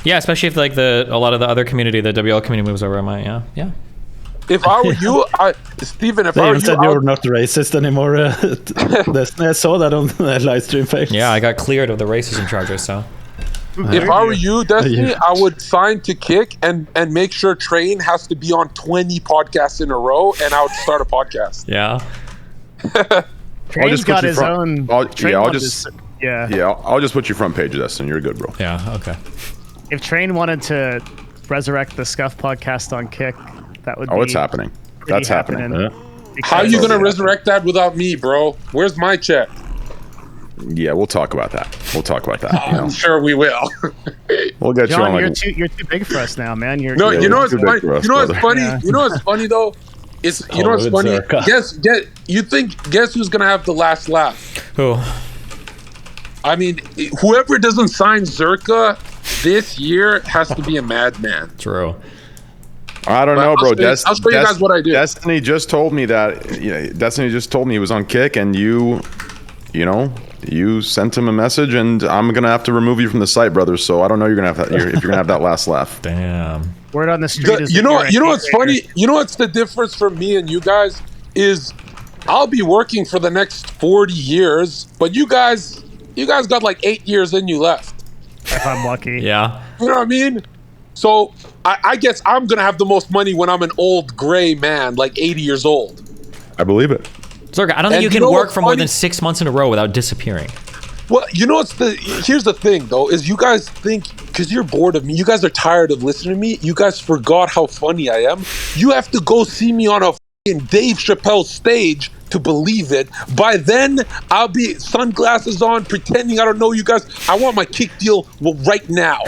Yeah, especially if like a lot of the other community, the WL community moves over. I might, yeah. If I were you, Steven, if I were you, said you're not racist anymore. I saw that on the live stream page. Yeah, I got cleared of the racism charges, so. If I were you, Destiny, I would sign to Kick and make sure Train has to be on 20 podcasts in a row, and I would start a podcast. Yeah. Train's got his own. I'll just put you front page of Destiny. You're good, bro. Yeah. Okay. If Train wanted to resurrect the Scuff podcast on Kick, that would be... Oh, it's happening. That's happening. Yeah. How are you going to resurrect that without me, bro? Where's my check? Yeah, we'll talk about that. I'm sure we will. We'll get John, you on. you're too big for us now, man. You know what's funny? You know what's funny? Yeah. You know what's funny though? Guess who's gonna have the last laugh? Who? I mean, whoever doesn't sign Zerka this year has to be a madman. True. I don't know, bro. I'll show you guys what I do. Destiny just told me that. Destiny just told me he was on Kick, and you sent him a message, and I'm gonna have to remove you from the site, brother. So I don't know if you're gonna have that last laugh. Damn. Word on the street is you know what's funny? You know what's the difference from me and you guys is I'll be working for the next 40 years, but you guys got like 8 years in you left. If I'm lucky. Yeah. You know what I mean? So I guess I'm gonna have the most money when I'm an old gray man, like 80 years old. I believe it. Zerka, I don't think you can work for more than 6 months in a row without disappearing. Well, here's the thing though, is you guys think, because you're bored of me, you guys are tired of listening to me, you guys forgot how funny I am. You have to go see me on a fucking Dave Chappelle stage to believe it. By then, I'll be sunglasses on, pretending I don't know you guys. I want my Kick deal right now.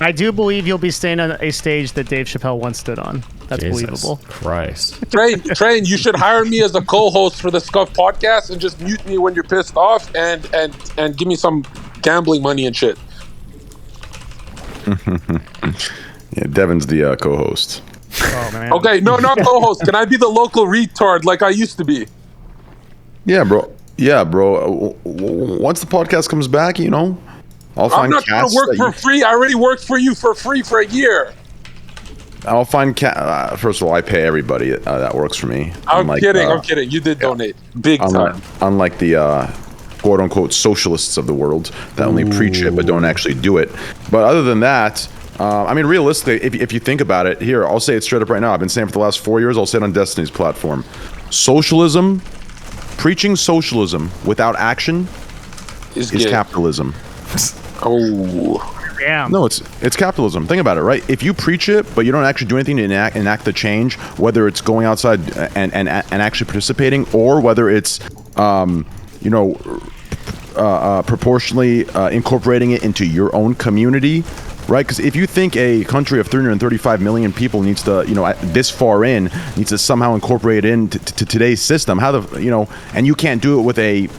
I do believe you'll be staying on a stage that Dave Chappelle once stood on. That's Jesus believable. Christ. Train, you should hire me as a co-host for the Scuff podcast and just mute me when you're pissed off and give me some gambling money and shit. Yeah, Devin's the co-host. Oh, man. Okay, no, not co-host. Can I be the local retard like I used to be? Yeah, bro. Once the podcast comes back, I'll find I'm not going to work for free. I already worked for you for free for a year. I'll find first of all, I pay everybody that works for me. I'm kidding. You did donate big time. Unlike the quote unquote socialists of the world that only preach it but don't actually do it. But other than that, I mean, realistically, if you think about it, here, I'll say it straight up right now. I've been saying for the last 4 years, I'll say it on Destiny's platform. Socialism, preaching socialism without action is capitalism. Oh. Damn. No, it's capitalism. Think about it, right? If you preach it, but you don't actually do anything to enact the change, whether it's going outside and actually participating, or whether it's proportionally incorporating it into your own community, right? Because if you think a country of 335 million people needs to, this far in, needs to somehow incorporate it into today's system, how and you can't do it with a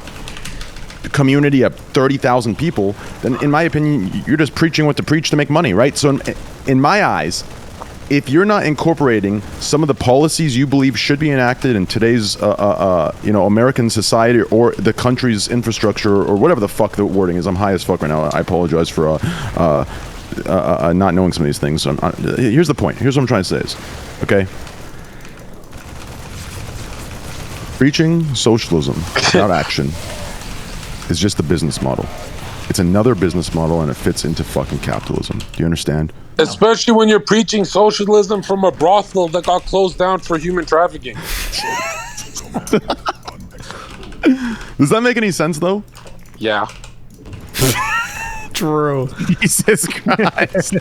community of 30,000 people, then in my opinion, you're just preaching what to preach to make money, right? So in my eyes, if you're not incorporating some of the policies you believe should be enacted in today's, American society or the country's infrastructure or whatever the fuck the wording is, I'm high as fuck right now. I apologize for not knowing some of these things. Here's the point. Here's what I'm trying to say is, okay? Preaching socialism without action is just a business model. It's another business model, and it fits into fucking capitalism. Do you understand? Especially when you're preaching socialism from a brothel that got closed down for human trafficking. Does that make any sense, though? Yeah. True. Jesus Christ.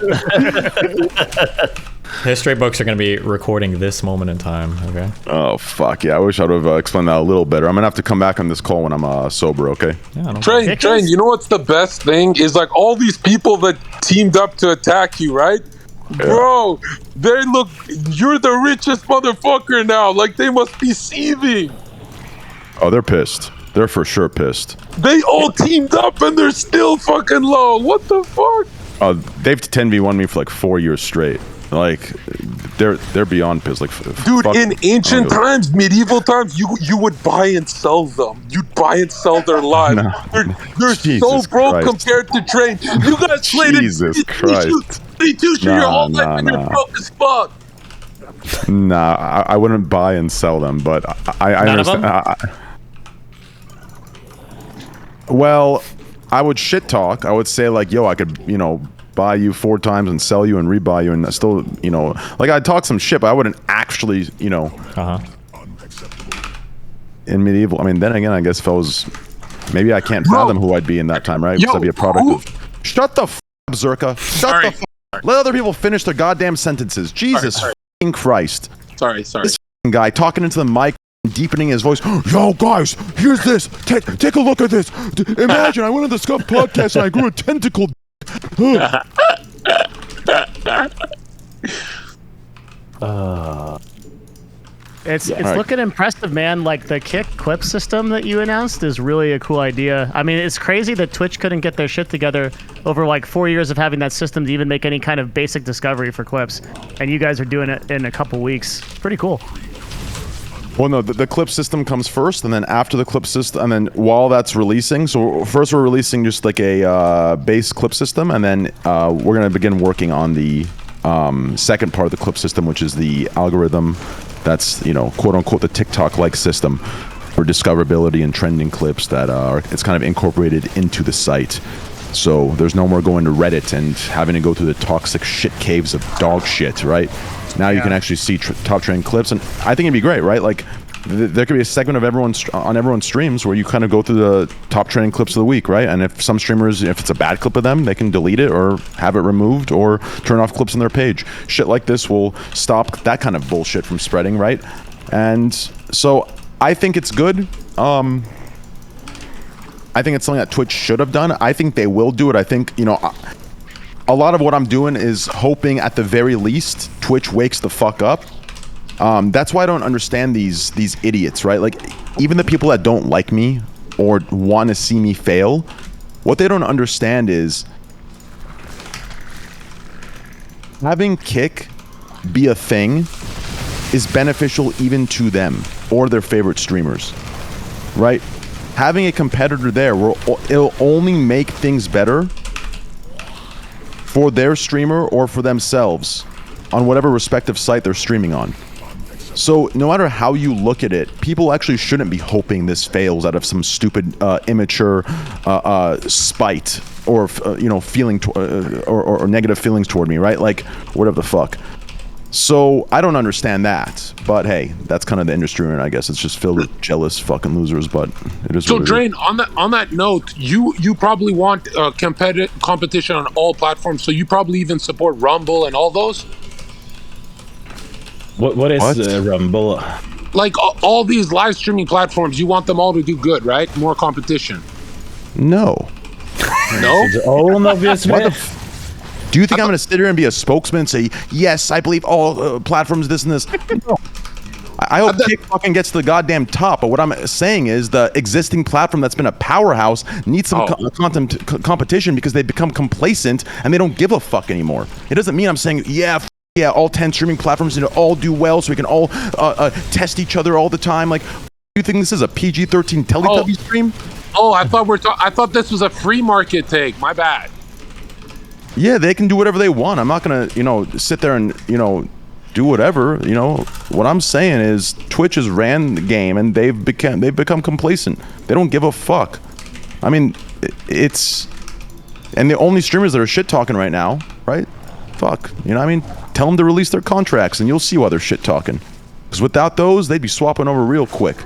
History books are going to be recording this moment in time, okay? Oh, fuck. Yeah, I wish I would have explained that a little better. I'm going to have to come back on this call when I'm sober, okay? Yeah, Train, you know what's the best thing? Is like all these people that teamed up to attack you, right? Yeah. Bro, you're the richest motherfucker now. Like, they must be seething. Oh, they're pissed. They're for sure pissed. They all teamed up and they're still fucking low. What the fuck? They've 10v1 me for like 4 years straight. Like, they're beyond pissed. Like, dude, in ancient times, medieval times, you would buy and sell them. You'd buy and sell their lives. No. They're so broke compared to Train. You guys played Jesus Christ. 32 your whole life and you're broke as fuck. Nah, I wouldn't buy and sell them, but I understand. Well, I would shit talk. I would say like, yo, I could, buy you 4 times and sell you and rebuy you and still, like I'd talk some shit, but I wouldn't actually, in medieval. I mean, then again, I guess if I was, maybe I can't fathom who I'd be in that time, right? Because I'd be a product of. Shut the f up, Zerka. Shut the f up. Let other people finish their goddamn sentences. Jesus f***ing Christ. Sorry. This guy talking into the mic, deepening his voice. Yo, guys, here's this. Take a look at this. Imagine I went on the Scuff podcast and I grew a tentacle. It's looking impressive, man. Like the kick clip system that you announced is really a cool idea. I mean, it's crazy that Twitch couldn't get their shit together over like 4 years of having that system to even make any kind of basic discovery for clips, and you guys are doing it in a couple weeks. Pretty cool. Well, no, the clip system comes first, and then after the clip system, and then while that's releasing, so first we're releasing just like a base clip system, and then we're going to begin working on the second part of the clip system, which is the algorithm that's, quote unquote, the TikTok-like system for discoverability and trending clips that it's kind of incorporated into the site. So there's no more going to Reddit and having to go through the toxic shit caves of dog shit, right? Now you can actually see top trending clips, and I think it'd be great, right? Like, there could be a segment of everyone's streams where you kind of go through the top trending clips of the week, right? And if some streamers, if it's a bad clip of them, they can delete it or have it removed or turn off clips on their page. Shit like this will stop that kind of bullshit from spreading, right? And so I think it's good. I think it's something that Twitch should have done. I think they will do it. I think, a lot of what I'm doing is hoping at the very least Twitch wakes the fuck up. That's why I don't understand these idiots, right? Like, even the people that don't like me or want to see me fail, what they don't understand is having kick be a thing is beneficial even to them or their favorite streamers, right? Having a competitor there, it'll only make things better for their streamer or for themselves on whatever respective site they're streaming on. So no matter how you look at it, people actually shouldn't be hoping this fails out of some stupid immature spite or feeling or negative feelings toward me, right? Like, whatever the fuck. So I don't understand that, but hey, that's kind of the industry, and I guess it's just filled with jealous fucking losers. But it is. So, Drain, on that note, you probably want competition on all platforms. So you probably even support Rumble and all those. What is Rumble? Like all these live streaming platforms, you want them all to do good, right? More competition. No. No. Own obvious way. Do you think I'm going to sit here and be a spokesman and say, yes, I believe all platforms this and this? No. I hope Kick fucking gets to the goddamn top, but what I'm saying is the existing platform that's been a powerhouse needs some competition because they become complacent and they don't give a fuck anymore. It doesn't mean I'm saying, yeah, all 10 streaming platforms need to all do well so we can all test each other all the time. Like, do you think this is a PG-13 Teletubby stream? Oh, I thought this was a free market take. My bad. Yeah, they can do whatever they want. I'm not gonna, sit there and, do whatever. What I'm saying is Twitch has ran the game and they've become complacent. They don't give a fuck. I mean, and the only streamers that are shit talking right now, right? Fuck, you know what I mean? Tell them to release their contracts and you'll see why they're shit talking. Because without those, they'd be swapping over real quick.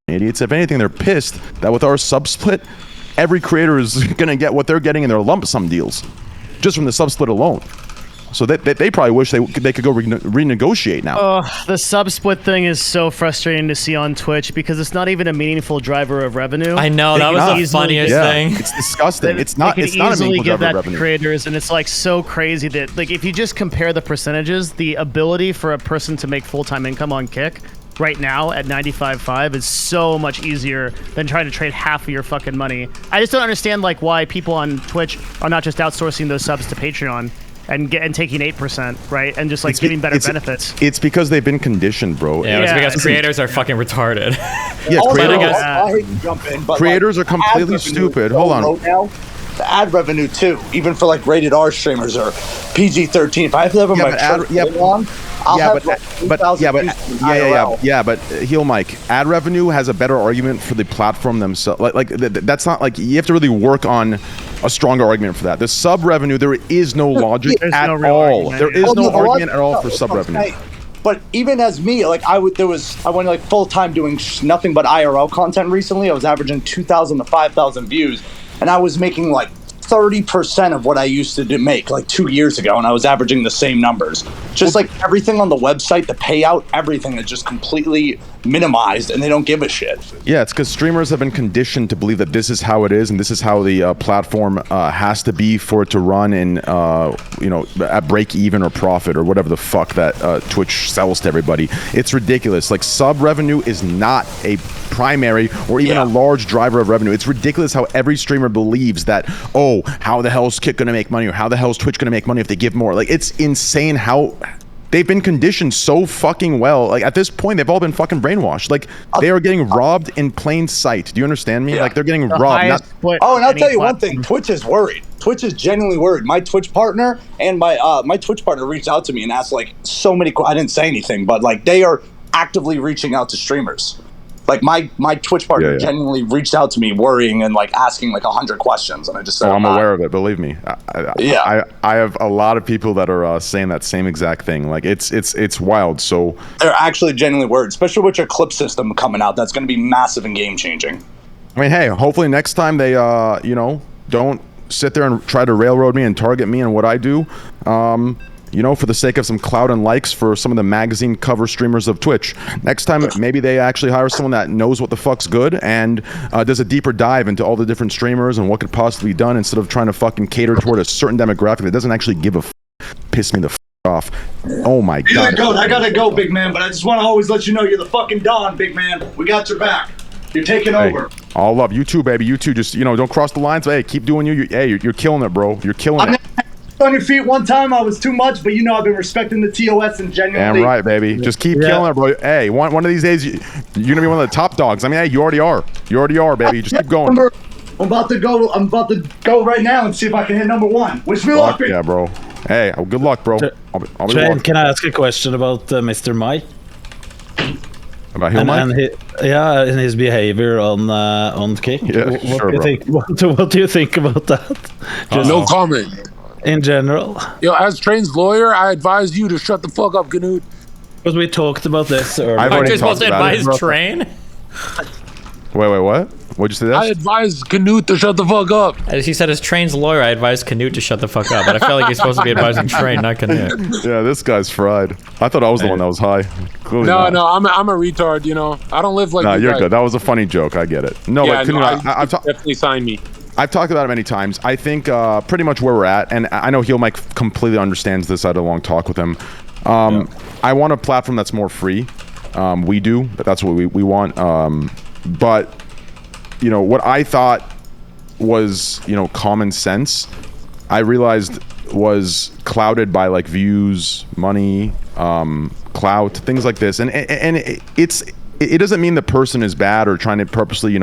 Idiots. If anything, they're pissed that with our sub split, every creator is gonna get what they're getting in their lump sum deals, just from the sub split alone. So they probably wish they could go renegotiate now. The sub split thing is so frustrating to see on Twitch because it's not even a meaningful driver of revenue. I know, that was the funniest thing. It's disgusting. It's not a easily meaningful give driver that of revenue. to creators, and it's like so crazy that like if you just compare the percentages, the ability for a person to make full-time income on Kick right now at 95.5 is so much easier than trying to trade half of your fucking money. I just don't understand like why people on Twitch are not just outsourcing those subs to Patreon and taking 8%, right? And just like giving better benefits. It's because they've been conditioned, bro. Yeah, it's because creators are fucking retarded. Yeah, I hate to jump in, but creators are completely stupid. Hold on. Now, the ad revenue too, even for like rated R streamers or PG-13. If I have to have my but HeelMike, ad revenue has a better argument for the platform themselves. Like that's not like you have to really work on a stronger argument for that. The sub revenue, there is no logic at all. There is no argument at all for sub revenue. But even as me, like I went like full time doing nothing but IRL content recently. I was averaging 2,000 to 5,000 views, and I was making like 30% of what I used to make like 2 years ago, and I was averaging the same numbers. Just like everything on the website, the payout, everything is just completely minimized, and they don't give a shit. Yeah, it's because streamers have been conditioned to believe that this is how it is, and this is how the platform has to be for it to run in, at break even or profit or whatever the fuck that Twitch sells to everybody. It's ridiculous. Like sub revenue is not a primary or even a large driver of revenue. It's ridiculous how every streamer believes that, oh, how the hell is Kick gonna make money, or how the hell is Twitch gonna make money if they give more? Like, it's insane how they've been conditioned so fucking well. Like, at this point, they've all been fucking brainwashed. Like, they are getting robbed in plain sight. Do you understand me? Yeah. Like, they're getting robbed. And I'll tell you one thing. Twitch is worried. Twitch is genuinely worried. My Twitch partner and my Twitch partner reached out to me and asked, like, so many I didn't say anything, but, like, they are actively reaching out to streamers. Like my Twitch partner genuinely reached out to me, worrying and like asking like 100 questions, and I just said, I'm aware of it. Believe me. I have a lot of people that are saying that same exact thing. Like it's wild. So they're actually genuinely worried, especially with your clip system coming out. That's going to be massive and game changing. I mean, hey, hopefully next time they don't sit there and try to railroad me and target me and what I do. For the sake of some clout and likes for some of the magazine cover streamers of Twitch. Next time, maybe they actually hire someone that knows what the fuck's good and does a deeper dive into all the different streamers and what could possibly be done instead of trying to fucking cater toward a certain demographic that doesn't actually give a piss me the off. Oh my god. I gotta go, big man, but I just want to always let you know you're the fucking Don, big man. We got your back. You're taking over. All love. You too, baby. You too. Just, don't cross the lines. Hey, keep doing you. You're killing it, bro. You're killing it. On your feet one time, I was too much, but I've been respecting the TOS and genuinely. Damn right, baby. Just keep killing it, bro. Hey, one of these days, you're gonna be one of the top dogs. I mean, hey, you already are. You already are, baby. Just keep going. I'm about to go right now and see if I can hit number one. Wish me luck. Yeah, bro. Hey, good luck, bro. I'll be Train, can I ask a question about Mr. Mike? About HeelMike? And his behavior on Kick. Yeah, what do you think about that? Just no comment. In general. As Train's lawyer, I advise you to shut the fuck up, Knut. Because we talked about this earlier. Aren't you supposed to advise Train? Wait, what? What'd you say? I advise Knut to shut the fuck up. As he said, as Train's lawyer, I advised Knut to shut the fuck up. But I feel like he's supposed to be advising Train, not Knut. Yeah, this guy's fried. I thought I was the one that was high. Clearly No, not. I'm a retard. You know, I don't live like. Nah, you you're guys. good. That was a funny joke. I get it. No, Yeah, but no, I've definitely sign me. I've talked about it many times. I think pretty much where we're at, and I know HeelMike completely understands this. I had a long talk with him. I want a platform that's more free. We do, but that's what we want. But you know what I thought was common sense, I realized was clouded by like views, money, clout, things like this, and it doesn't mean the person is bad or trying to purposely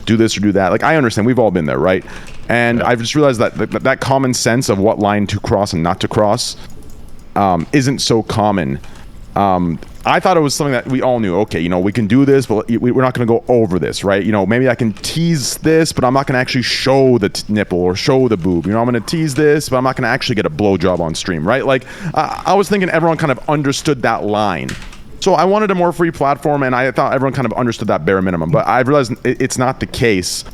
do this or do that. Like, I understand, we've all been there, right? And I've just realized that common sense of what line to cross and not to cross isn't so common. I thought it was something that we all knew. Okay, we can do this, but we're not going to go over this, right? Maybe I can tease this, but I'm not going to actually show the nipple or show the boob. I'm going to tease this, but I'm not going to actually get a blowjob on stream, right? Like, I was thinking everyone kind of understood that line. So I wanted a more free platform, and I thought everyone kind of understood that bare minimum. But I've realized it's not the case.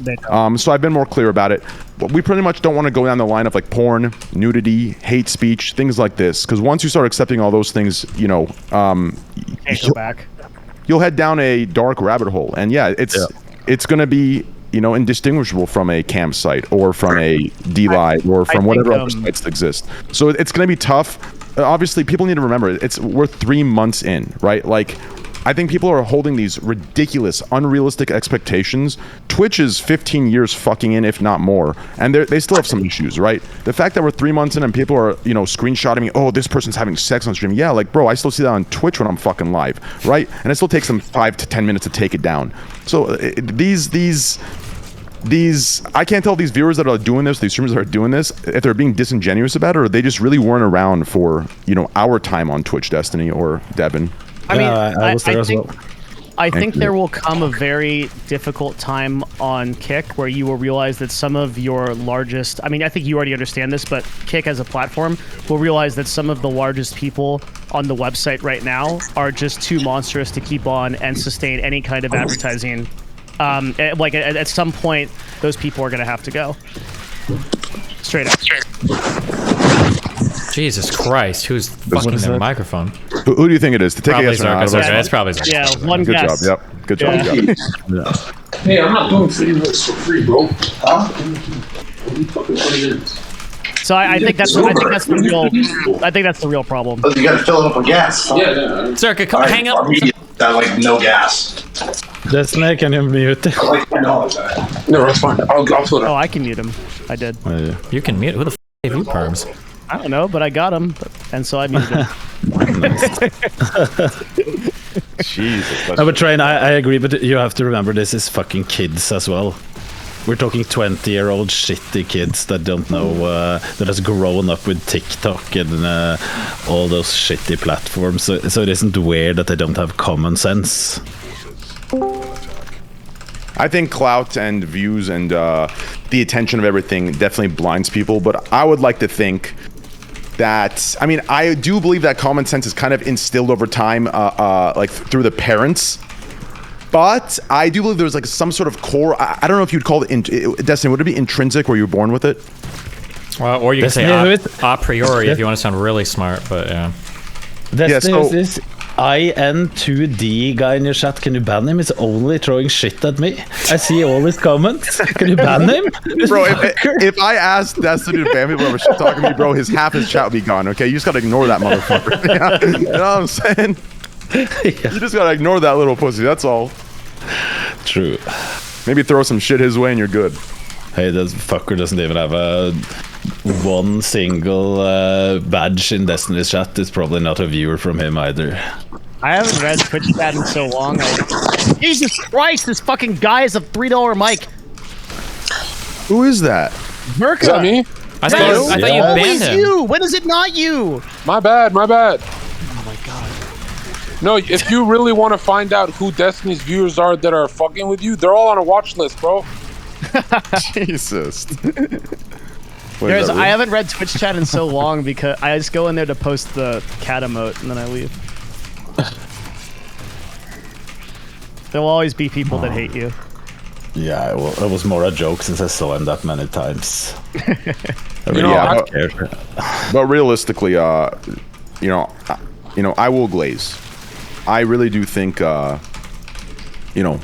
So I've been more clear about it. But we pretty much don't want to go down the line of like porn, nudity, hate speech, things like this. Because once you start accepting all those things, Can't go back. you'll head down a dark rabbit hole. And yeah, it's going to be indistinguishable from a campsite or from a DLive or from whatever other sites exist. So it's going to be tough. Obviously, people need to remember we're 3 months in, right? Like, I think people are holding these ridiculous, unrealistic expectations. Twitch is 15 years fucking in, if not more, and they still have some issues, right? The fact that we're 3 months in and people are, screenshotting me, oh, this person's having sex on stream. Yeah, like, bro, I still see that on Twitch when I'm fucking live, right? And it still takes them 5 to 10 minutes to take it down. So these I can't tell if these viewers that are doing this, these streamers that are doing this, if they're being disingenuous about it, or they just really weren't around for our time on Twitch, Destiny or Devin. I mean, I was there as well. I think there will come a very difficult time on Kick where you will realize that some of your largest, I mean, I think you already understand this, but Kick as a platform will realize that some of the largest people on the website right now are just too monstrous to keep on and sustain any kind of advertising. At some point, those people are going to have to go. Straight up. Jesus Christ, who's fucking their microphone? Who do you think it is? To take Probably a guess. Zerka. It's probably Zerka. Yeah, one Good guess. job. Yep. Good job. Yeah. Hey, I'm not doing favorites for free, bro. Huh? Only fucking 20 minutes. So I think that's the real problem. You gotta fill it up with gas. Yeah. Zerka, come hang up. That like no gas. Destiny, can you mute it? No, that's fine. I'll fill it Oh, up. I can mute him. I did. You can mute. Who the f gave you perms? I don't know, but I got him, and so I muted him. Jesus. No, but Train, I agree, but you have to remember this is fucking kids as well. We're talking 20-year-old shitty kids that don't know, that has grown up with TikTok and all those shitty platforms. So it isn't weird that they don't have common sense. I think clout and views and the attention of everything definitely blinds people, but I would like to think that, I mean, I do believe that common sense is kind of instilled over time, like through the parents. But I do believe there's like some sort of core. I don't know if you'd call it Destiny. Would it be intrinsic, where you were born with it? Well, or you can say a priori if you want to sound really smart. But yeah. Destiny, is this IN2D guy in your chat? Can you ban him? He's only throwing shit at me. I see all his comments. Can you ban him? Bro, if I asked Destiny to ban people over shit talking to me, bro, half his chat would be gone. Okay, you just gotta ignore that motherfucker. Yeah? You know what I'm saying? Yeah. You just gotta ignore that little pussy. That's all. True. Maybe throw some shit his way and you're good. Hey, this fucker doesn't even have one single badge in Destiny's chat. It's probably not a viewer from him either. I haven't read Twitch chat in so long. Jesus Christ, this fucking guy is a $3 mic. Who is that? Zerka. Is that me? I thought you banned him. You. When is it not you? My bad. Oh my god. No, if you really want to find out who Destiny's viewers are that are fucking with you, they're all on a watch list, bro. Jesus. I haven't read Twitch chat in so long because I just go in there to post the cat emote and then I leave. There will always be people that hate you. Yeah, it was more a joke since I saw him that many times. But realistically, you know, I will glaze. I really do think, you know,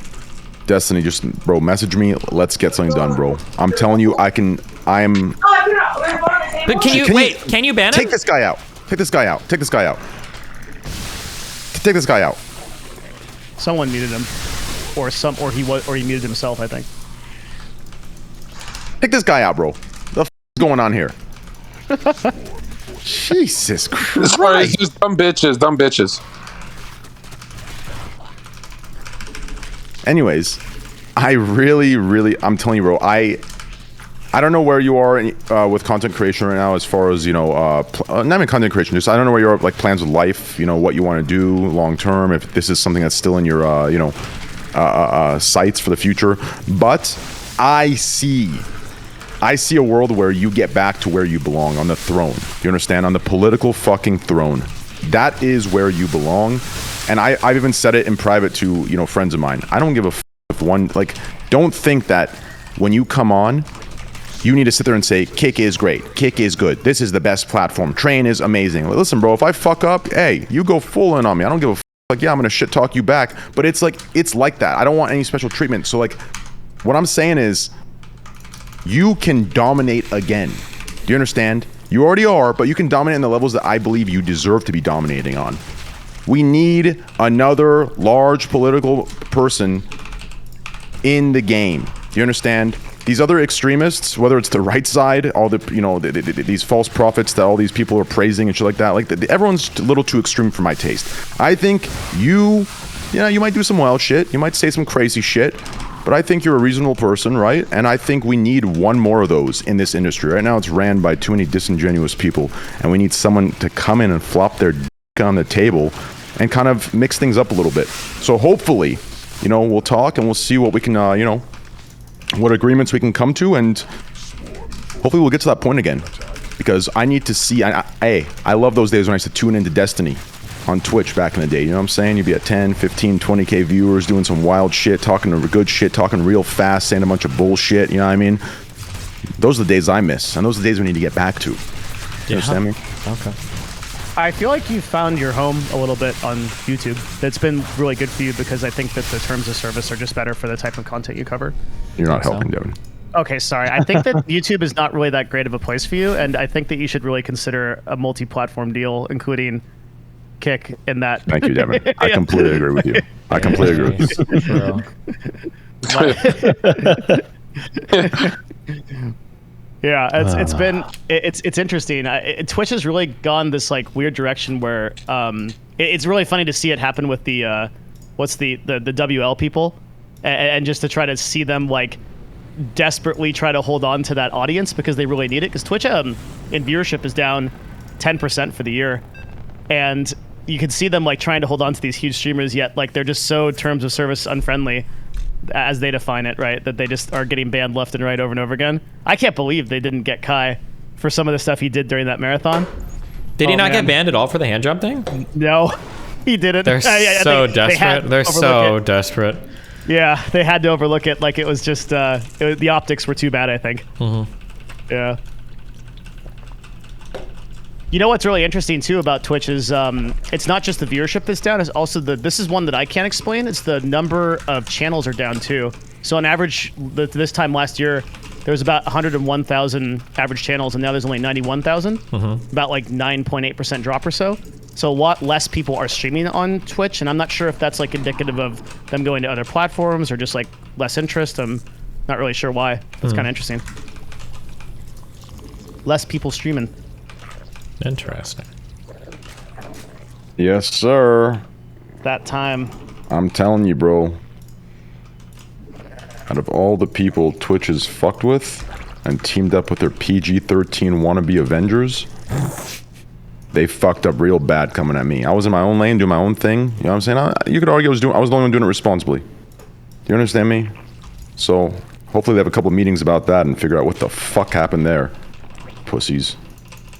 Destiny, just bro, message me. Let's get something done, bro. I'm telling you, I am. But can you ban him? Take this guy out. Take this guy out. Take this guy out. Take this guy out. Someone muted him, or he muted himself, I think. Take this guy out, bro. The f is going on here? Jesus Christ! It's just dumb bitches. Anyways, I really, I'm telling you, bro. I don't know where you are with content creation right now, as far as, you know, not even content creation. Just I don't know where you are, like plans with life. You know, what you want to do long term. If this is something that's still in your, you know, sights for the future. But I see a world where you get back to where you belong, on the throne. You understand? On the political fucking throne. That is where you belong. And I've even said it in private to, you know, friends of mine. I don't give a f if one, like, don't think that when you come on, you need to sit there and say, Kick is great. Kick is good. This is the best platform. Train is amazing. Like, listen, bro, if I fuck up, hey, you go full in on me. I don't give a f. Like, yeah, I'm going to shit talk you back. But it's like that. I don't want any special treatment. So, like, what I'm saying is, you can dominate again. Do you understand? You already are, but you can dominate in the levels that I believe you deserve to be dominating on. We need another large political person in the game. Do you understand? These other extremists, whether it's the right side, all the, you know, these false prophets that all these people are praising and shit like that, like everyone's a little too extreme for my taste. I think you might do some wild shit, you might say some crazy shit, but I think you're a reasonable person, right? And I think we need one more of those in this industry. Right now it's ran by too many disingenuous people, and we need someone to come in and flop their dick on the table and kind of mix things up a little bit. So hopefully, you know, we'll talk and we'll see what we can, you know, what agreements we can come to, and hopefully we'll get to that point again. Because I need to see, I love those days when I used to tune into Destiny on Twitch back in the day. You know what I'm saying? You'd be at 10, 15, 20K viewers doing some wild shit, talking good shit, talking real fast, saying a bunch of bullshit, you know what I mean? Those are the days I miss, and those are the days we need to get back to. You understand me? Okay. I feel like you found your home a little bit on YouTube. That's been really good for you, because I think that the terms of service are just better for the type of content you cover. You're not helping, Devin. Okay, sorry. I think that YouTube is not really that great of a place for you, and I think that you should really consider a multi-platform deal, including Kick in that. Thank you, Devin. I completely agree with you. I completely agree with you. Yeah, it's interesting. Twitch has really gone this like weird direction where it's really funny to see it happen with the the WL people, and just to try to see them like desperately try to hold on to that audience because they really need it. Because Twitch in viewership is down 10% for the year, and you can see them like trying to hold on to these huge streamers, yet like they're just so terms of service unfriendly, as they define it, right? That they just are getting banned left and right over and over again. I can't believe they didn't get Kai for some of the stuff he did during that marathon. Did he not get banned at all for the hand jump thing? No, he didn't. They're so desperate. They're so desperate. Yeah, they had to overlook it. Like it was just the optics were too bad, I think. Mm-hmm. Yeah. You know what's really interesting too about Twitch is it's not just the viewership that's down, it's also this is one that I can't explain. It's the number of channels are down too. So on average, this time last year, there was about 101,000 average channels, and now there's only 91,000. Mm-hmm. About like 9.8% drop or so. So a lot less people are streaming on Twitch, and I'm not sure if that's like indicative of them going to other platforms or just like less interest. I'm not really sure why. That's kind of interesting. Less people streaming. Interesting. Yes, sir. That time. I'm telling you, bro. Out of all the people Twitch has fucked with and teamed up with their PG-13 wannabe Avengers, they fucked up real bad coming at me. I was in my own lane doing my own thing. You know what I'm saying? You could argue I was the only one doing it responsibly. Do you understand me? So hopefully they have a couple meetings about that and figure out what the fuck happened there. Pussies.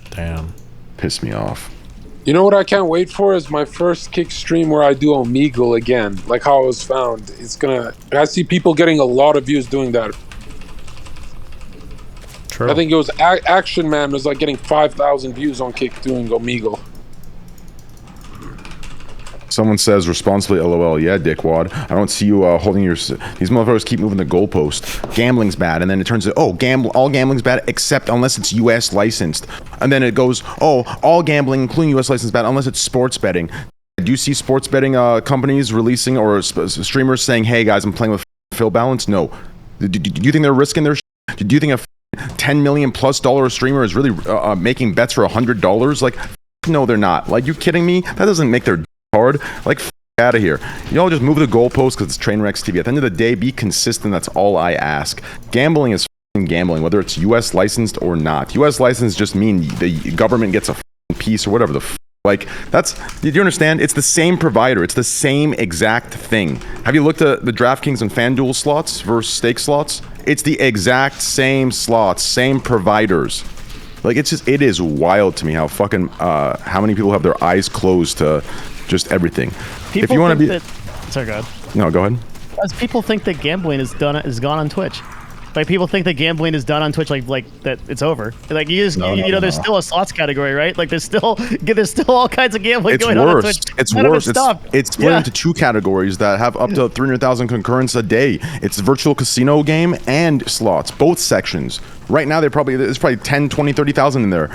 Damn. Piss me off. You know what I can't wait for is my first kick stream where I do Omegle again, like how I was found. I see people getting a lot of views doing that. True. I think it was Action Man was like getting 5,000 views on kick doing Omegle. Someone says responsibly, LOL. Yeah, dickwad. I don't see you holding your. These motherfuckers keep moving the goalpost. Gambling's bad, and then it turns to all gambling's bad except unless it's U.S. licensed, and then it goes all gambling including U.S. licensed bad unless it's sports betting. Do you see sports betting companies releasing or streamers saying, "Hey guys, I'm playing with Phil Balance"? No. Do you think they're risking their? Do you think a $10 million plus streamer is really making bets for $100? Like, no, they're not. Like, you kidding me? That doesn't make their hard. Like, out of here. Y'all just move the goalpost because it's Trainwrecks TV. At the end of the day, be consistent. That's all I ask. Gambling is gambling, whether it's U.S. licensed or not. U.S. licensed just mean the government gets a piece or whatever the like, that's, do you understand? It's the same provider. It's the same exact thing. Have you looked at the DraftKings and FanDuel slots versus stake slots? It's the exact same slots, same providers. Like, it's just, it is wild to me how fucking, how many people have their eyes closed to just everything. People if you want to be, sorry, go ahead. No, go ahead. As people think that gambling is gone on Twitch. Like, people think that gambling is done on Twitch, like that it's over. Like, there's still a slots category, right? Like, there's still all kinds of gambling going on Twitch. It's worse. It's split into two categories that have up to 300,000 concurrents a day. It's virtual casino game and slots, both sections. Right now, there's probably 10, 20, 30,000 in there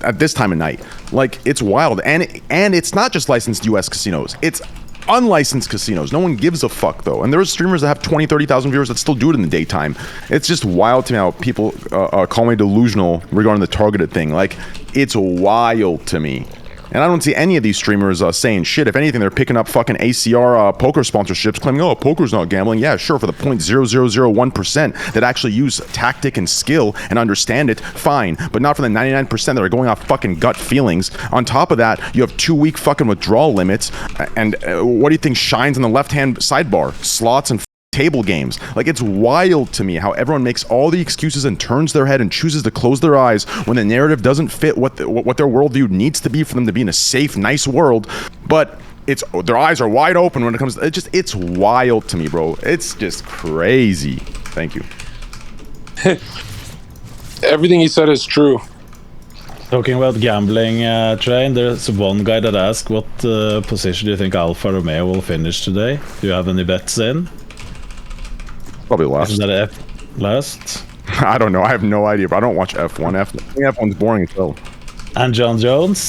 at this time of night. Like, it's wild. And it's not just licensed U.S. casinos. It's unlicensed casinos. No one gives a fuck, though. And there's streamers that have 20, 30,000 viewers that still do it in the daytime. It's just wild to me how people call me delusional regarding the targeted thing. Like, it's wild to me. And I don't see any of these streamers saying shit. If anything, they're picking up fucking ACR poker sponsorships, claiming, oh, poker's not gambling. Yeah, sure, for the 0.0001% that actually use tactic and skill and understand it, fine. But not for the 99% that are going off fucking gut feelings. On top of that, you have 2-week fucking withdrawal limits. And what do you think shines on the left-hand sidebar? Slots and table games. Like, it's wild to me how everyone makes all the excuses and turns their head and chooses to close their eyes when the narrative doesn't fit what their worldview needs to be for them to be in a safe, nice world. But their eyes are wide open when it comes to it's wild to me, bro. It's just crazy. Thank you. Everything he said is true. Talking about gambling, Train, there's one guy that asked what position do you think Alfa Romeo will finish today? Do you have any bets in? Probably last. Isn't that last? I don't know. I have no idea, but I don't watch F1. F1's boring as hell. And John Jones?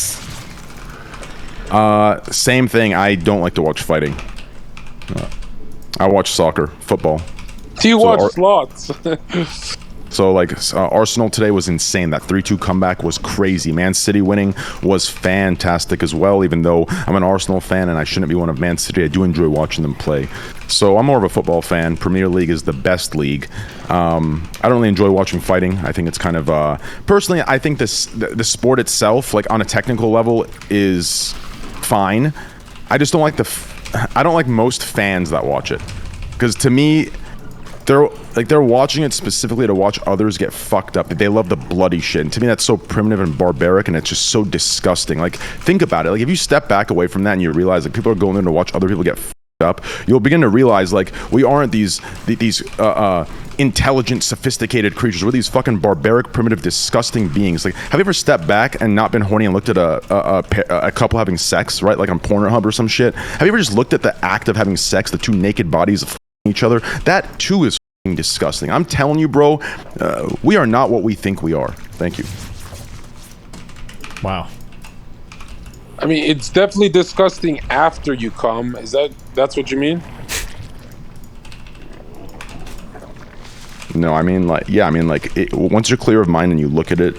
Same thing. I don't like to watch fighting. I watch soccer, football. Do you watch slots? So, like, Arsenal today was insane. That 3-2 comeback was crazy. Man City winning was fantastic as well, even though I'm an Arsenal fan and I shouldn't be one of Man City. I do enjoy watching them play. So I'm more of a football fan. Premier League is the best league. I don't really enjoy watching fighting. I think it's kind of... personally, I think the sport itself, like, on a technical level, is fine. I just don't like I don't like most fans that watch it. Because to me... They're watching it specifically to watch others get fucked up. They love the bloody shit. And to me, that's so primitive and barbaric, and it's just so disgusting. Like, think about it. Like, if you step back away from that and you realize that people are going there to watch other people get fucked up, you'll begin to realize, like, we aren't these intelligent, sophisticated creatures. We're these fucking barbaric, primitive, disgusting beings. Like, have you ever stepped back and not been horny and looked at a couple having sex, right? Like on Pornhub or some shit? Have you ever just looked at the act of having sex, the two naked bodies of each other? That too is disgusting. I'm telling you, bro, we are not what we think we are. Thank you. Wow. I mean, it's definitely disgusting after you come. That's what you mean? No, I mean, like, yeah, I mean, like, once you're clear of mind and you look at it,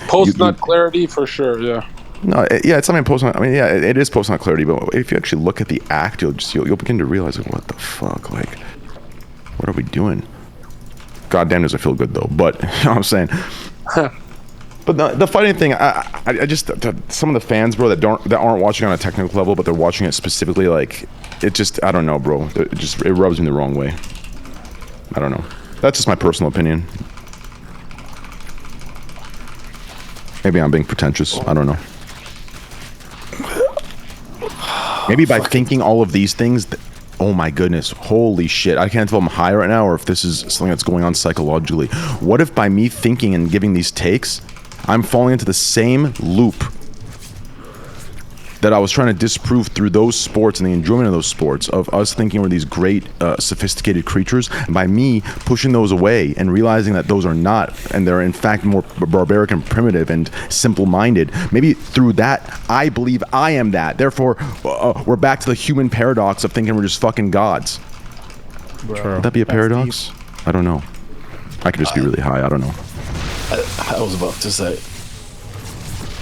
post-nut clarity for sure. Yeah. No, it's not post-nut. I mean, yeah, it is post-nut clarity, but if you actually look at the act, you'll begin to realize, like, what the fuck, like, what are we doing? Goddamn, does it feel good though? But you know what I'm saying. But the fighting thing, I just some of the fans, bro, that aren't watching on a technical level, but they're watching it specifically, like, it just, I don't know, bro. It rubs me the wrong way. I don't know. That's just my personal opinion. Maybe I'm being pretentious. I don't know. Maybe by thinking all of these things, oh my goodness, holy shit. I can't tell if I'm high right now or if this is something that's going on psychologically. What if by me thinking and giving these takes, I'm falling into the same loop that I was trying to disprove through those sports and the enjoyment of those sports, of us thinking we're these great, sophisticated creatures, and by me pushing those away and realizing that those are not, and they're in fact more barbaric and primitive and simple-minded. Maybe through that, I believe I am that. Therefore, we're back to the human paradox of thinking we're just fucking gods. Bro, would that be a paradox? I don't know. I could just be really high. I don't know. I was about to say.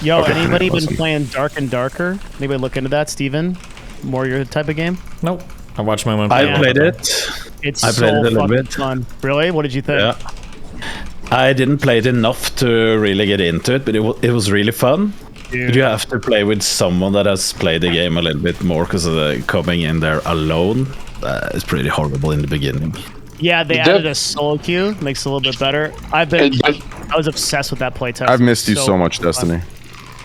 Yo, Okay, anybody awesome. been playing Dark and Darker? Anybody look into that, Steven? More your type of game? Nope. I watched my one. I played it. It's I played so it a little fucking bit. fun. Really? What did you think? Yeah. I didn't play it enough to really get into it, but it was really fun. Dude. But you have to play with someone that has played the game a little bit more, because coming in there alone is pretty horrible in the beginning. Yeah, they added a solo queue. Makes it a little bit better. I was obsessed with that playtest. I've missed you so much, Destiny.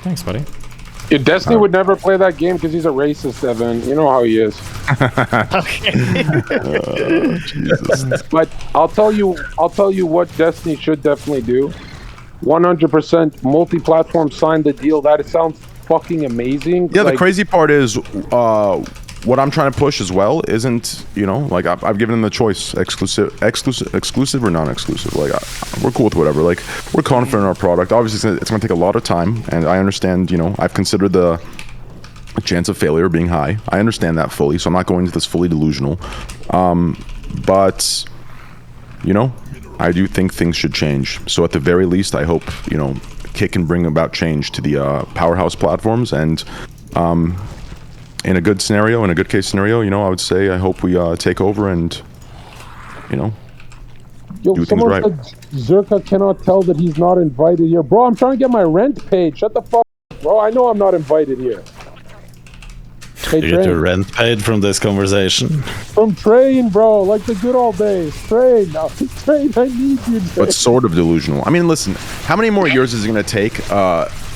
Thanks, buddy. Yeah, Destiny would never play that game because he's a racist, Devin. You know how he is. Okay. Jesus. But I'll tell you what Destiny should definitely do. 100% multi-platform, sign the deal. That sounds fucking amazing. Yeah, the crazy part is, what I'm trying to push as well isn't, you know, like I've given them the choice, exclusive or non-exclusive. Like we're cool with whatever. Like we're confident in our product. Obviously, it's going to take a lot of time, and I understand. You know, I've considered the chance of failure being high. I understand that fully, so I'm not going into this fully delusional. But you know, I do think things should change. So at the very least, I hope, you know, Kick can bring about change to the powerhouse platforms, and in a good scenario, in a good case scenario, you know, I would say I hope we take over and, you know, do things right. Said Zerka cannot tell that he's not invited here. Bro, I'm trying to get my rent paid. Shut the fuck up, bro. I know I'm not invited here. Hey, You get your rent paid from this conversation. From Train, bro. Like the good old days. Train. Now, Train, I need you, Train. But sort of delusional. I mean, listen, how many more years is it going to take,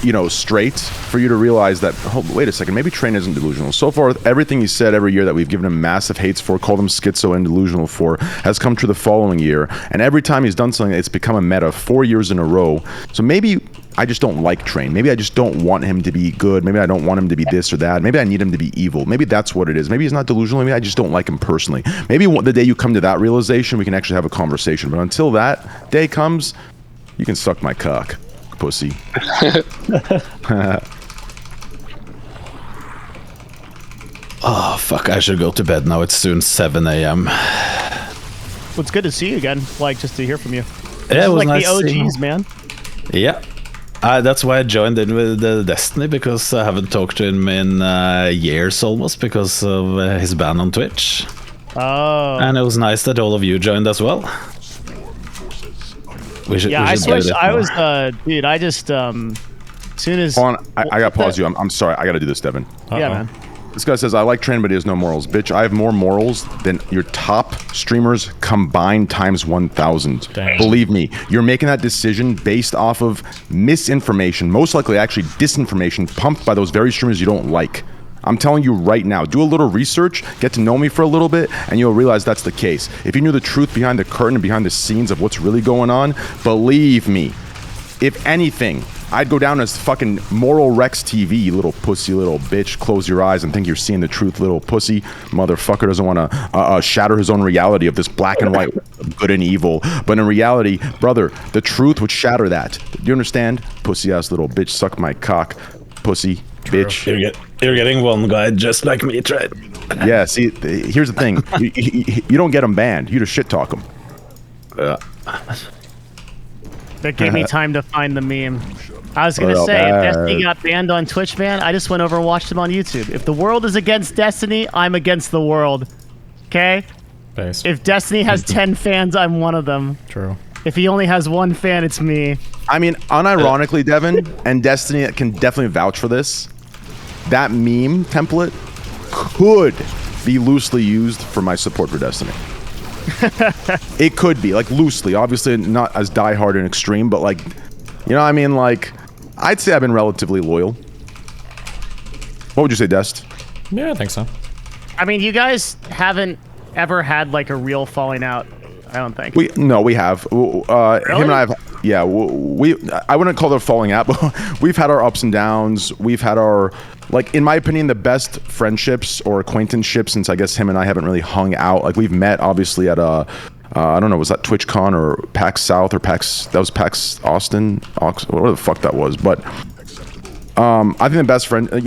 you know, straight for you to realize that, oh, wait a second, maybe Train isn't delusional. So far, everything he said every year that we've given him massive hates for, called him schizo and delusional for, has come true the following year. And every time he's done something, it's become a meta 4 years in a row. So maybe I just don't like Train. Maybe I just don't want him to be good. Maybe I don't want him to be this or that. Maybe I need him to be evil. Maybe that's what it is. Maybe he's not delusional. Maybe I just don't like him personally. Maybe the day you come to that realization, we can actually have a conversation. But until that day comes, you can suck my cock, pussy. Oh, fuck, I should go to bed now. It's soon 7 a.m. Well, it's good to see you again. Like, just to hear from you. Yeah, it was like nice the seeing OGs, you. man. Yeah. That's why I joined in with Destiny, because I haven't talked to him in years almost because of his ban on Twitch. Oh. And it was nice that all of you joined as well. I switched. I was, dude, I just, soon as... Hold on, I gotta pause you. I'm sorry. I gotta do this, Devin. Yeah, man. This guy says, I like Train, but he has no morals. Bitch, I have more morals than your top streamers combined times 1,000. Believe me, you're making that decision based off of misinformation, most likely actually disinformation, pumped by those very streamers you don't like. I'm telling you right now, do a little research, get to know me for a little bit, and you'll realize that's the case. If you knew the truth behind the curtain and behind the scenes of what's really going on, believe me, if anything, I'd go down as fucking TrainwrecksTV, you little pussy, little bitch. Close your eyes and think you're seeing the truth, little pussy. Motherfucker doesn't want to shatter his own reality of this black and white, good and evil. But in reality, brother, the truth would shatter that. Do you understand? Pussy-ass little bitch, suck my cock, pussy, bitch. You're getting one guy just like me, Train. Yeah, see, here's the thing. You don't get them banned. You just shit-talk them. That gave me time to find the meme. I was gonna say, if Destiny got banned on Twitch, man, I just went over and watched him on YouTube. If the world is against Destiny, I'm against the world. Okay? Nice. If Destiny has 10 fans, I'm one of them. True. If he only has one fan, it's me. I mean, unironically, Devin, and Destiny can definitely vouch for this, that meme template could be loosely used for my support for Destiny. It could be, like, loosely. Obviously not as diehard and extreme, but, like, you know what I mean? Like, I'd say I've been relatively loyal. What would you say, Dest? Yeah, I think so. I mean, you guys haven't ever had like a real falling out. I don't think. We have. Him and I have. Yeah, I wouldn't call it a falling out, but we've had our ups and downs. We've had our, like, in my opinion, the best friendships or acquaintanceships since I guess him and I haven't really hung out. Like, we've met obviously at a, I don't know, was that TwitchCon or PAX South or PAX? That was PAX Austin, whatever the fuck that was. But I think the best friend, I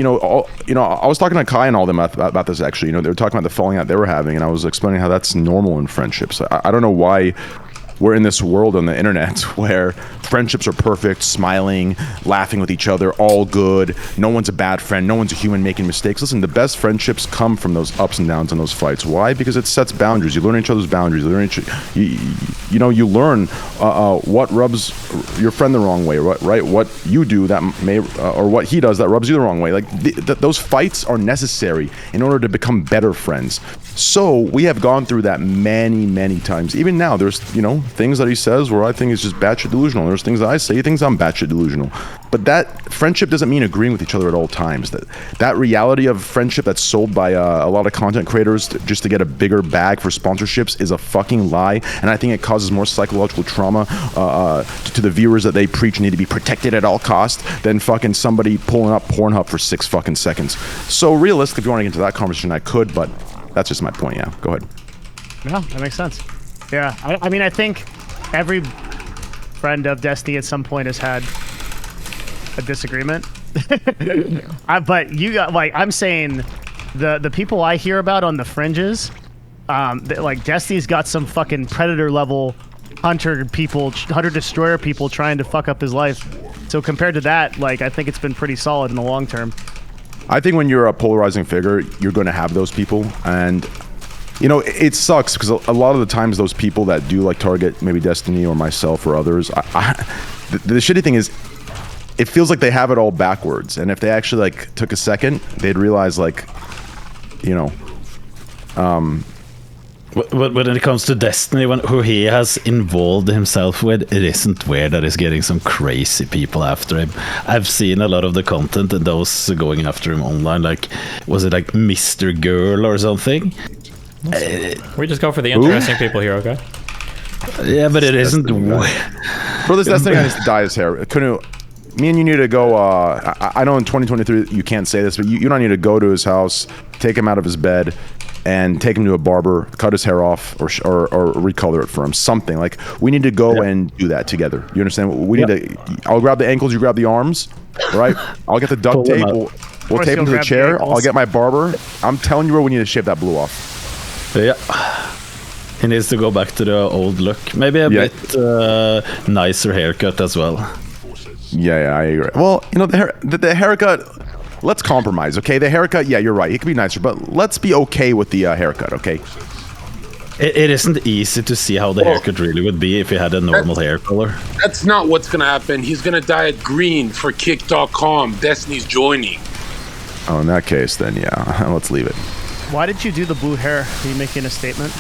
was talking to Kai and all them about this actually. They were talking about the falling out they were having, and I was explaining how that's normal in friendships. I don't know why we're in this world on the internet where friendships are perfect, smiling, laughing with each other, all good. No one's a bad friend. No one's a human making mistakes. Listen, the best friendships come from those ups and downs and those fights. Why? Because it sets boundaries. You learn each other's boundaries. You learn what rubs your friend the wrong way, right? What you do that may, or what he does that rubs you the wrong way. Like those fights are necessary in order to become better friends. So we have gone through that many, many times. Even now, there's things that he says where I think is just batshit delusional. There's things that I say he thinks I'm batshit delusional. But that friendship doesn't mean agreeing with each other at all times. That reality of friendship that's sold by a lot of content creators just to get a bigger bag for sponsorships is a fucking lie. And I think it causes more psychological trauma to the viewers that they preach need to be protected at all costs than fucking somebody pulling up Pornhub for 6 fucking seconds. So realistically, if you want to get into that conversation, I could, but that's just my point. Yeah, go ahead. No, that makes sense. Yeah, I mean, I think every friend of Destiny at some point has had a disagreement. But you got, like, I'm saying the people I hear about on the fringes, like Destiny's got some fucking predator level hunter destroyer people trying to fuck up his life. So compared to that, like, I think it's been pretty solid in the long term. I think when you're a polarizing figure, you're going to have those people, and it sucks because a lot of the times those people that do like target maybe Destiny or myself or others, the shitty thing is it feels like they have it all backwards, and if they actually like took a second, they'd realize like, when it comes to Destiny, who he has involved himself with, it isn't weird that he's getting some crazy people after him. I've seen a lot of the content and those going after him online. Like, was it like Mr. Girl or something? We just go for the interesting people here, okay? Yeah, but it isn't. Bro, this Destiny guy needs to dye his hair. Knut, me and you need to go. I know in 2023 you can't say this, but you don't need to go to his house, take him out of his bed, and take him to a barber, cut his hair off, or recolor it for him. Something like we need to go and do that together. You understand? We need to. I'll grab the ankles, you grab the arms, right? I'll get the duct tape. We'll tape him to the chair. I'll get my barber. I'm telling you, bro, we need to shave that blue off. Yeah. He needs to go back to the old look. Maybe a bit nicer haircut as well. Yeah, I agree. Well, the haircut, let's compromise, okay? The haircut, yeah, you're right. It could be nicer, but let's be okay with the haircut, okay? It isn't easy to see how the haircut really would be if he had a normal hair color. That's not what's going to happen. He's going to dye it green for Kick.com. Destiny's joining. Oh, in that case, then, yeah, let's leave it. Why did you do the blue hair? Are you making a statement?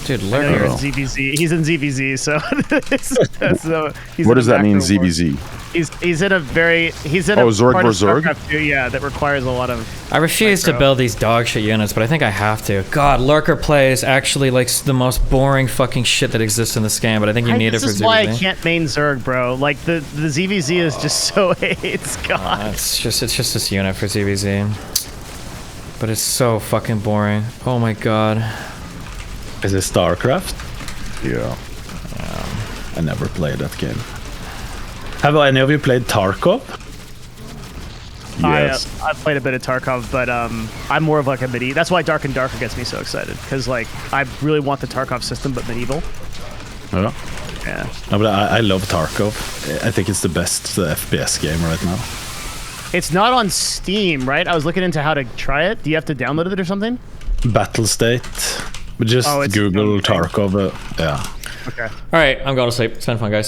Dude, Lurker. You're in ZVZ. He's in ZVZ, so he's what does that mean, ZVZ? He's in a Zerg part of vs. Zerg? StarCraft 2, yeah, that requires a lot of. I refuse to build these dog shit units, but I think I have to. God, Lurker play is actually like the most boring fucking shit that exists in this game, but I think you need it for ZVZ. This is why I can't main Zerg, bro. Like the ZVZ is just so it's God. It's just this unit for ZVZ, but it's so fucking boring. Oh my god. Is it StarCraft? Yeah. I never played that game. Have any of you played Tarkov? Yes. I've played a bit of Tarkov, but I'm more of like a medieval. That's why Dark and Darker gets me so excited, because like I really want the Tarkov system, but medieval. Yeah. No, but I love Tarkov. I think it's the best FPS game right now. It's not on Steam, right? I was looking into how to try it. Do you have to download it or something? Battle State. But just Google Tarkov. Yeah. Okay. All right, I'm going to sleep. It's been fun, guys.